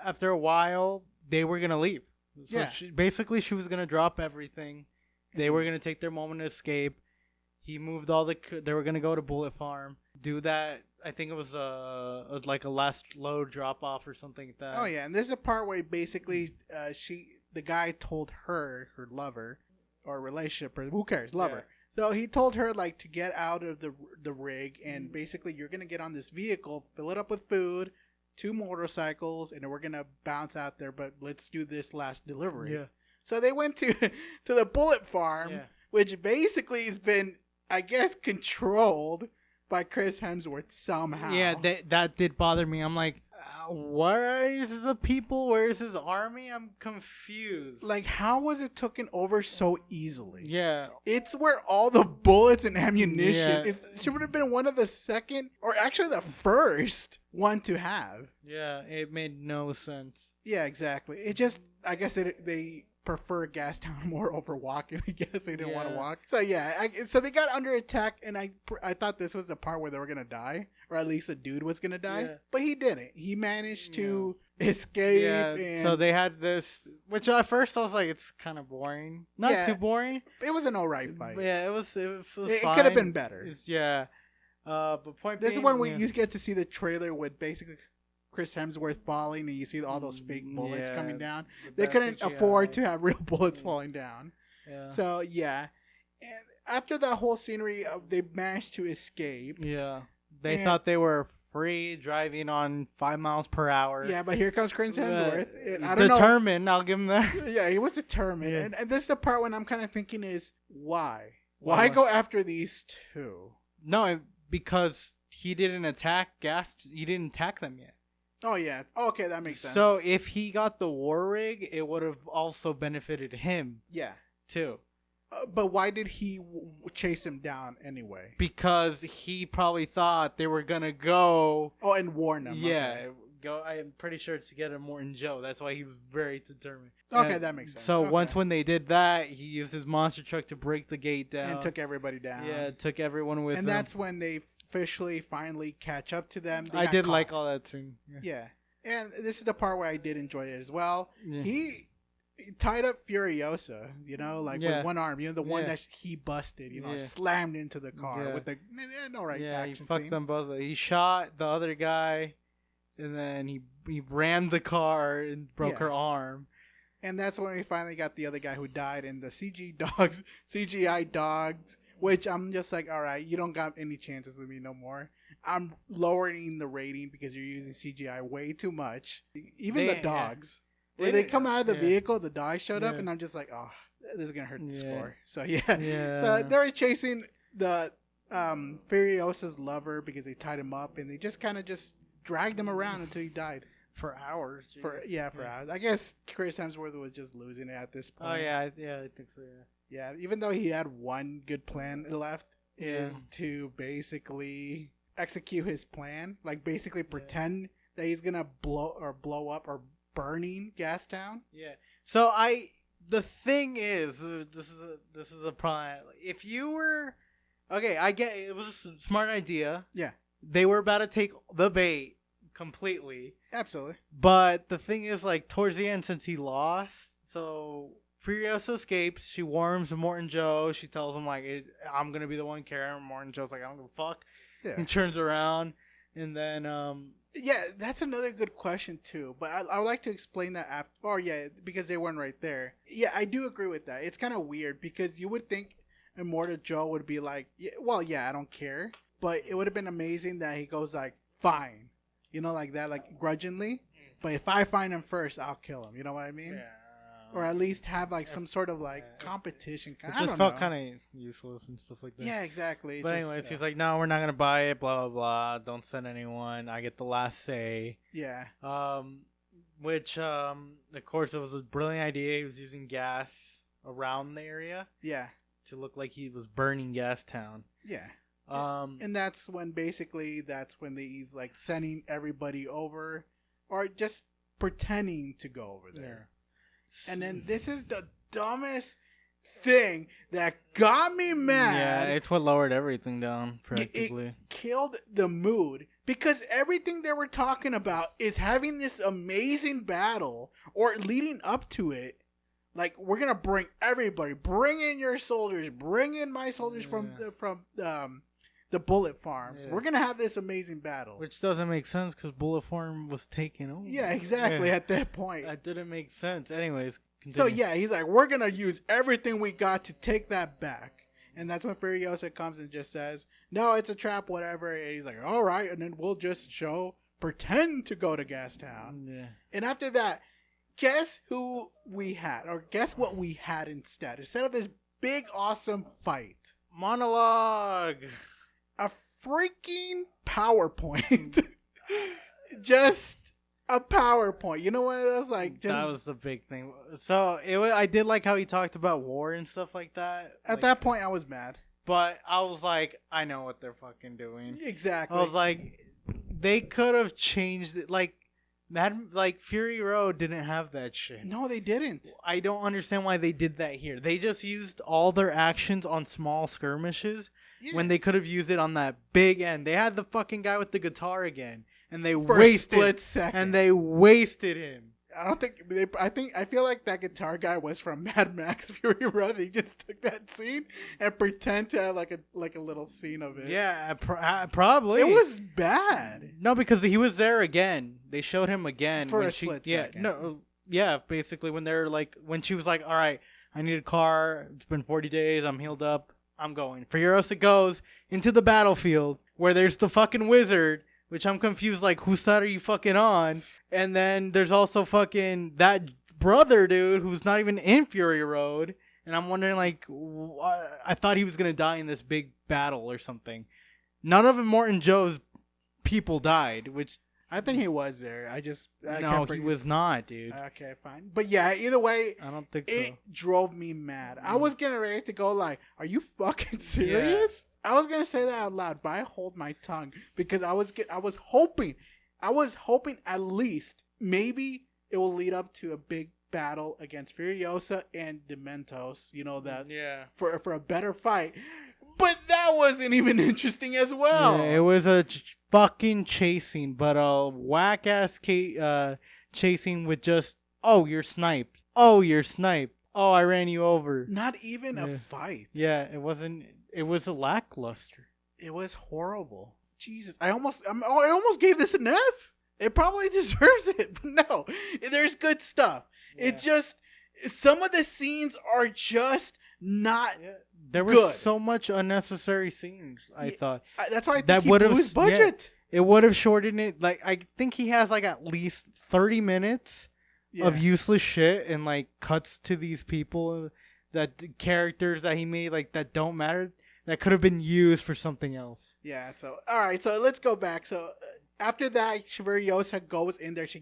After a while they were gonna leave. So yeah. She was gonna drop everything. They were gonna take their moment to escape. He moved they were gonna go to Bullet Farm, do that. I think it was like a last load drop off or something like that. Oh yeah, and there's a part where basically the guy told her lover or relationship, or who cares, lover. Yeah. So he told her like to get out of the rig, and basically you're gonna get on this vehicle, fill it up with food, 2 motorcycles, and we're gonna bounce out there, but let's do this last delivery. Yeah. So they went to the bullet farm, Yeah. which basically has been, I guess, controlled by Chris Hemsworth somehow. Yeah, that did bother me. I'm like, where is the people? Where is his army? I'm confused. Like, how was it taken over so easily? Yeah. It's where all the bullets and ammunition. Yeah. It should have been one of the second, or actually the first one to have. Yeah, it made no sense. Yeah, exactly. It just, I guess they prefer Gastown more over walking. I guess they didn't want to walk. So yeah, so they got under attack, and I thought this was the part where they were gonna die, or at least the dude was gonna die. Yeah. But he didn't. He managed to escape. Yeah. And So they had this, which at first I was like, it's kind of boring. Not too boring. it was an alright fight. Yeah, it was. It It fine. could have been better. Yeah. But point This being, is when you get to see the trailer with basically Chris Hemsworth falling, and you see all those fake bullets coming down. They couldn't afford to have real bullets falling down. Yeah. So yeah, and after that whole scenery, they managed to escape. Yeah. They And- thought they were free driving on 5 miles per hour. Yeah, but here comes Chris Hemsworth. And I don't Determined, I'll give him that. know. Yeah, he was determined. Yeah. And this is the part when I'm kind of thinking is why? Why? Why go after these two? No, because he didn't attack He didn't attack them yet. Oh yeah. Okay, that makes sense. So if he got the war rig, it would have also benefited him yeah. too. But why did he chase him down anyway? Because he probably thought they were gonna go. Oh, and warn him. Yeah, Okay. go. I'm pretty sure it's to get him Morton Joe. That's why he was very determined. Okay, And that makes sense. So Okay. once when they did that, he used his monster truck to break the gate down and took everybody down. Yeah, took everyone with him. And that's when they officially finally catch up to them. They I got did caught. like all that too. Yeah. And this is the part where I did enjoy it as well. Yeah. He tied up Furiosa, like Yeah. with one arm, the one Yeah. that he busted, Yeah. slammed into the car Yeah. with the He action fucked scene. them both. He shot the other guy, and then he rammed the car and broke Yeah. her arm. And that's when we finally got the other guy who died in the CGI dogs, which I'm just like, all right, you don't got any chances with me no more. I'm lowering the rating because you're using CGI way too much. Even the dogs. When they come out of the vehicle, the dog showed up, Yeah. and I'm just like, oh, this is gonna hurt the Yeah. score. So yeah. Yeah. So they were chasing the Furiosa's lover because they tied him up, and they just kind of just dragged him around until he died. For hours. For jeez. hours. I guess Chris Hemsworth was just losing it at this point. Oh yeah, I think so. Yeah. Yeah. Even though he had one good plan left, Yeah. is to basically execute his plan, like basically pretend that he's gonna blow up or burning Gastown. Yeah. So the thing is, this is a problem. If you were, okay, I get it was a smart idea. Yeah. They were about to take the bait completely, Absolutely. but the thing is, like towards the end, since he lost, so Furiosa escapes. She warns Morton Joe. She tells him like, "I'm gonna be the one carrying." Morton Joe's like, "I don't give a fuck." Yeah. He turns around, and then Yeah, that's another good question too. But I would like to explain that after. Or yeah, because they weren't right there. Yeah, I do agree with that. It's kind of weird because you would think Immortal Joe would be like, I don't care. But it would have been amazing that he goes like, fine, like that, like grudgingly. But if I find him first, I'll kill him. You know what I mean? Or at least have like some sort of like competition. It just felt kind of useless and stuff like that. Yeah, exactly. But anyways, he's like, "No, we're not gonna buy it. Blah blah blah. Don't send anyone. I get the last say." yeah. Which of course it was a brilliant idea. He was using gas around the area Yeah. to look like he was burning Gastown. Yeah. Um, And that's when he's like sending everybody over, or just pretending to go over there. And then this is the dumbest thing that got me mad. Yeah, it's what lowered everything down practically. It killed the mood because everything they were talking about is having this amazing battle or leading up to it. Like, we're gonna bring everybody, bring in your soldiers, bring in my soldiers from the bullet farms. Yeah. We're gonna have this amazing battle. Which doesn't make sense because Bullet Farm was taken over. Yeah, exactly. Yeah. At that point. That didn't make sense. Anyways, So continue. yeah, he's like, we're gonna use everything we got to take that back. And that's when Furiosa comes and just says, no, it's a trap, whatever. And he's like, all right. And then we'll just show pretend to go to Gastown. Yeah. And after that, guess who we had, or guess what we had instead? Instead of this big awesome fight, Monologue. a freaking PowerPoint. Just a PowerPoint. You know what it was like? Just That was the big thing. So I did like how he talked about war and stuff like that. at that point, I was mad. But I was like, I know what they're fucking doing. Exactly. I was like, they could have changed it. Like that, like Fury Road didn't have that shit. no, they didn't. I don't understand why they did that here. They just used all their actions on small skirmishes Yeah. when they could have used it on that big end. They had the fucking guy with the guitar again, and they For wasted a split second. and they wasted him. I don't think they. I feel like that guitar guy was from Mad Max Fury Road. They just took that scene and pretend to have like a little scene of it. Yeah, probably. It was bad. No, because he was there again. They showed him again For when a split second. No, yeah, basically when they're like when she was like, "All right, I need a car. It's been 40 days. I'm healed up. I'm going." Furiosa goes into the battlefield where there's the fucking wizard, which I'm confused. Like, whose side are you fucking on? And then there's also fucking that brother dude who's not even in Fury Road. And I'm wondering, like, I thought he was gonna die in this big battle or something. None of Immortan Joe's people died, which I think he was there. I no, can't he bring- was not, dude. Okay, fine. But yeah, either way, I don't think it so. drove me mad. I was getting ready to go like, "Are you fucking serious?" I was gonna say that out loud, but I hold my tongue because I was hoping at least maybe it will lead up to a big battle against Furiosa and Dementos. You know that Yeah. for a better fight. But that wasn't even interesting as well. Yeah, it was a fucking chasing, but a whack ass chasing with just, oh, you're sniped. Oh, you're sniped. Oh, I ran you over. Not even Yeah. a fight. Yeah, it wasn't. It was a lackluster. It was horrible. Jesus, I almost gave this an F. It probably deserves it, but no, there's good stuff. Yeah. It's just some of the scenes are just not. Yeah. There was Good. so much unnecessary scenes. I Yeah. thought That's why I think That he would've- blew his budget. it would have shortened it. Like I think he has like at least 30 minutes Yeah. of useless shit and like cuts to these people that characters that he made like that don't matter that could have been used for something else. Yeah. So all right. So let's go back. So after that, Furiosa goes in there. She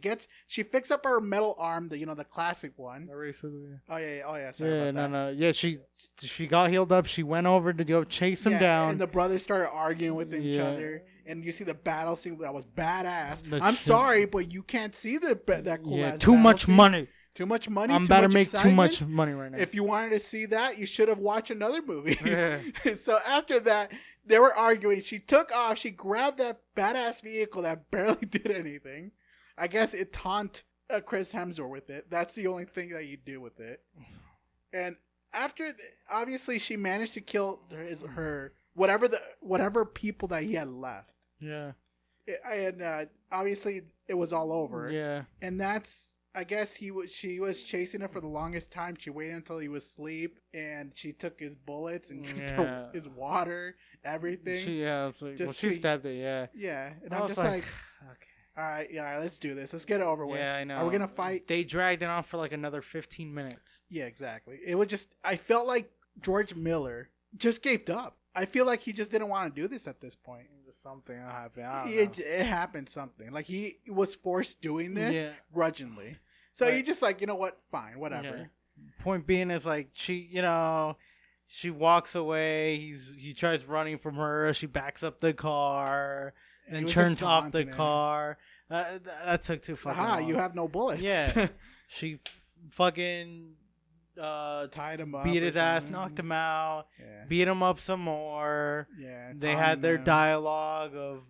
fixes up her metal arm. The classic one. Oh yeah. Oh yeah. Sorry Yeah, about that. no. Yeah, she got healed up. She went over to go chase him down. And the brothers started arguing with each Yeah. other. And you see the battle scene that was badass. The I'm shit. sorry, but you can't see that cool Yeah, ass too battle much scene. money. Too much money. I'm too about to much make too excitement. much money right now. If you wanted to see that, you should have watched another movie. Yeah. So after that, they were arguing. She took off. She grabbed that badass vehicle that barely did anything. I guess it taunt Chris Hemsworth with it. That's the only thing that you do with it. And after, obviously, she managed to kill her whatever people that he had left. Yeah. And obviously, it was all over. Yeah. And that's, I guess she was chasing him for the longest time. She waited until he was asleep, and she took his bullets and Yeah. his water, everything. She was like, Just she to- stabbed it. Yeah. Yeah, and I I'm was just like, okay. all right, let's do this. Let's get it over with. Yeah, I know. Are we gonna fight? They dragged it on for like another 15 minutes. Yeah, exactly. It was just, I felt like George Miller just gave up. I feel like he just didn't want to do this at this point. Something happened. I don't know. It happened something. Like he was forced doing this Yeah. grudgingly. So Right. he just like, you know what? Fine, whatever. Yeah. Point being is like she walks away. He tries running from her. She backs up the car, And he then was just turns off the taunting her. car. That took too fucking Aha, long. you have no bullets. Yeah. She fucking Tied him up. beat or his ass, something. knocked him out, Yeah. beat him up some more. Yeah. They taunting had their him. dialogue of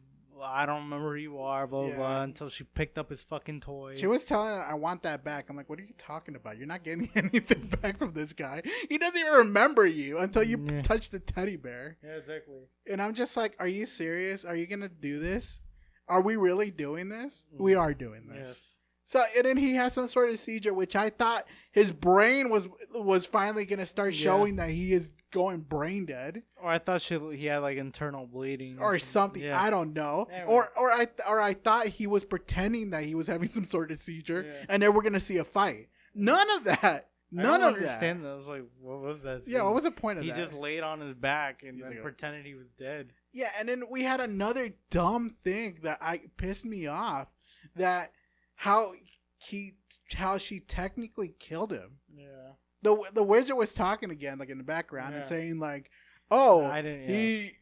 I don't remember who you are, blah blah Yeah. blah, until she picked up his fucking toy. She was telling him, I want that back. I'm like, what are you talking about? You're not getting anything back from this guy. He doesn't even remember you until you Yeah. touch the teddy bear. Yeah, exactly. And I'm just like, are you serious? Are you going to do this? Are we really doing this? We are doing this. Yes. So and then he has some sort of seizure, which I thought his brain was finally gonna start showing that he is going brain dead. Or I thought he had like internal bleeding Or something. Yeah. I don't know. Anyway. Or I thought he was pretending that he was having some sort of seizure, Yeah. and then we're gonna see a fight. None of that. None I of don't that. understand that. I was like, what was that? Yeah, Scene? what was the point of he that? just laid on his back and He's then like, pretended he was dead. Yeah, and then we had another dumb thing that pissed me off. That how she technically killed him. Yeah. The wizard was talking again, like in the background, and Yeah. saying like, "Oh, I didn't.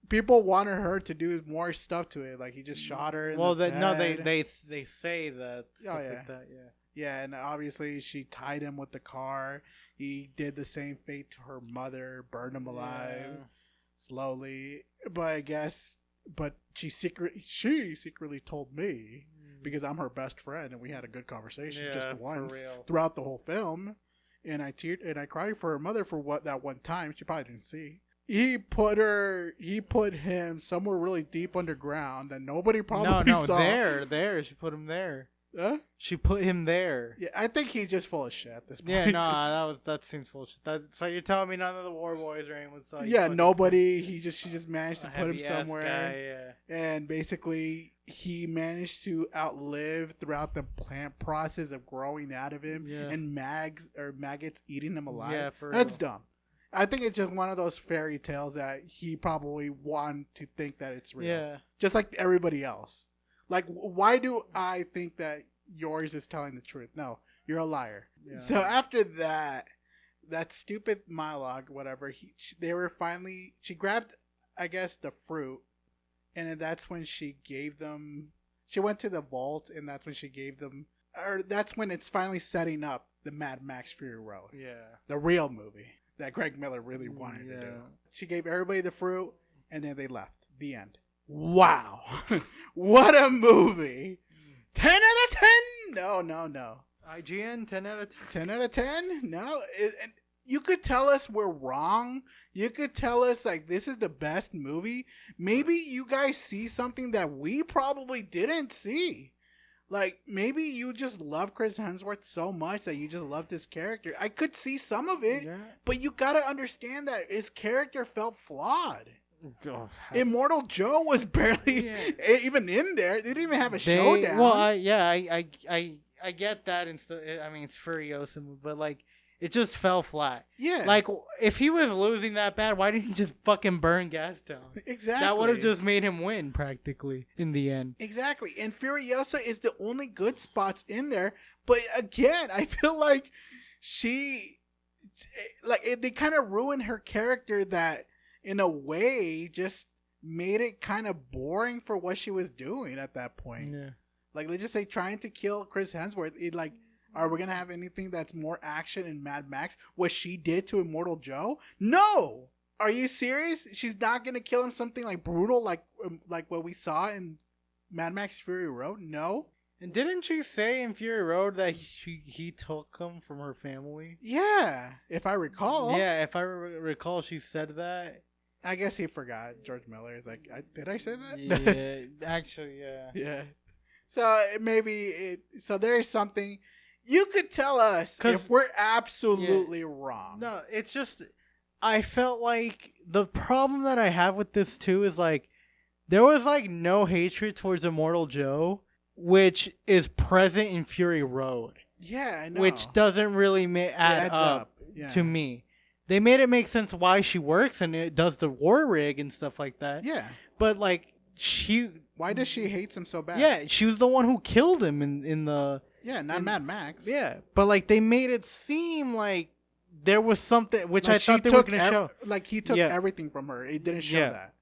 people wanted her to do more stuff to it. Like he just shot her." Well, they they say that. Stuff yeah. like that. Yeah. Yeah, and obviously she tied him with the car. He did the same fate to her mother, burned him alive slowly. But she secretly told me because I'm her best friend and we had a good conversation just once throughout the whole film. And I cried for her mother for that one time. She probably didn't see. He put him somewhere really deep underground that nobody probably saw. There. She put him there. Huh? She put him there. Yeah, I think he's just full of shit at this point. Yeah, no, that seems full shit. So you're telling me none of the War Boys or anyone saw you? Yeah, nobody. She just managed to put him heavy-ass somewhere. Guy, yeah. And basically, he managed to outlive throughout the plant process of growing out of him, and maggots eating him alive. Yeah, for That's real. dumb. I think it's just one of those fairy tales that he probably wanted to think that it's real. Yeah. Just like everybody else. Like, why do I think that yours is telling the truth? No, you're a liar. Yeah. So after that stupid monologue, whatever, she grabbed, I guess, the fruit, and then that's when she went to the vault, and that's when she gave them, or that's when it's finally setting up the Mad Max Fury Road. Yeah. The real movie that Greg Miller really wanted to do. She gave everybody the fruit, and then they left. The end. Wow. What a movie. 10 out of 10? No. IGN, 10 out of 10. 10 out of 10? No. And you could tell us we're wrong. You could tell us, like, this is the best movie. Maybe you guys see something that we probably didn't see. Like, maybe you just love Chris Hemsworth so much that you just love this character. I could see some of it, but you gotta understand that his character felt flawed. Immortal Joe was barely even in there. They didn't even have a showdown. Well, I get that, and I mean it's Furiosa, but like it just fell flat. Yeah, like if he was losing that bad, why didn't he just fucking burn Gastown? Exactly. That would have just made him win practically in the end. Exactly, and Furiosa is the only good spots in there. But again, I feel like they kind of ruined her character that. In a way, just made it kind of boring for what she was doing at that point. Yeah. Like, let's just say trying to kill Chris Hemsworth. Are we going to have anything that's more action in Mad Max? What she did to Immortal Joe? No! Are you serious? She's not going to kill him something like brutal like what we saw in Mad Max Fury Road? No. And didn't she say in Fury Road that he took him from her family? Yeah, if I recall. Yeah, if I recall, she said that. I guess he forgot. George Miller is like, did I say that? Yeah, actually, yeah. Yeah. So so there is something. You could tell us if we're absolutely wrong. No, it's just, I felt like the problem that I have with this too is like, there was like no hatred towards Immortal Joe, which is present in Fury Road. Yeah, I know. Which doesn't really add up to me. They made it make sense why she works and it does the war rig and stuff like that. Yeah. But like why does she hate him so bad? Yeah, she was the one who killed him in the not Mad Max. Yeah. But like they made it seem like there was something which I thought they were gonna show. Like he took everything from her. It didn't show that.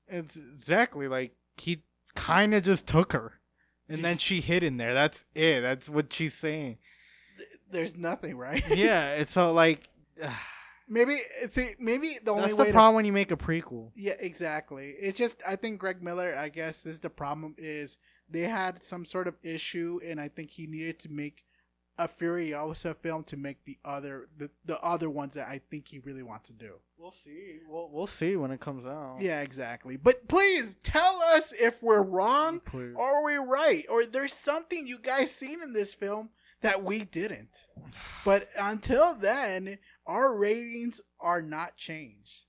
It's exactly like he kinda just took her. And then she hid in there. That's it. That's what she's saying. There's nothing, right? Yeah. It's so like maybe the only way. That's the problem when you make a prequel. Yeah, exactly. It's just I think Greg Miller. I guess this is the problem is they had some sort of issue, and I think he needed to make a Furiosa film to make the other ones that I think he really wants to do. We'll see. We'll see when it comes out. Yeah, exactly. But please tell us if we're wrong Please. or we're right, or there's something you guys seen in this film that we didn't. But until then, our ratings are not changed.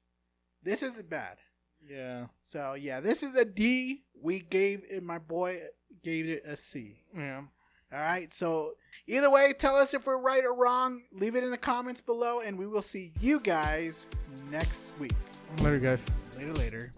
This isn't bad. Yeah. So yeah, this is a D. We gave it. My boy gave it a C. Yeah. All right. So either way, tell us if we're right or wrong. Leave it in the comments below, and we will see you guys next week. Later, guys. Later.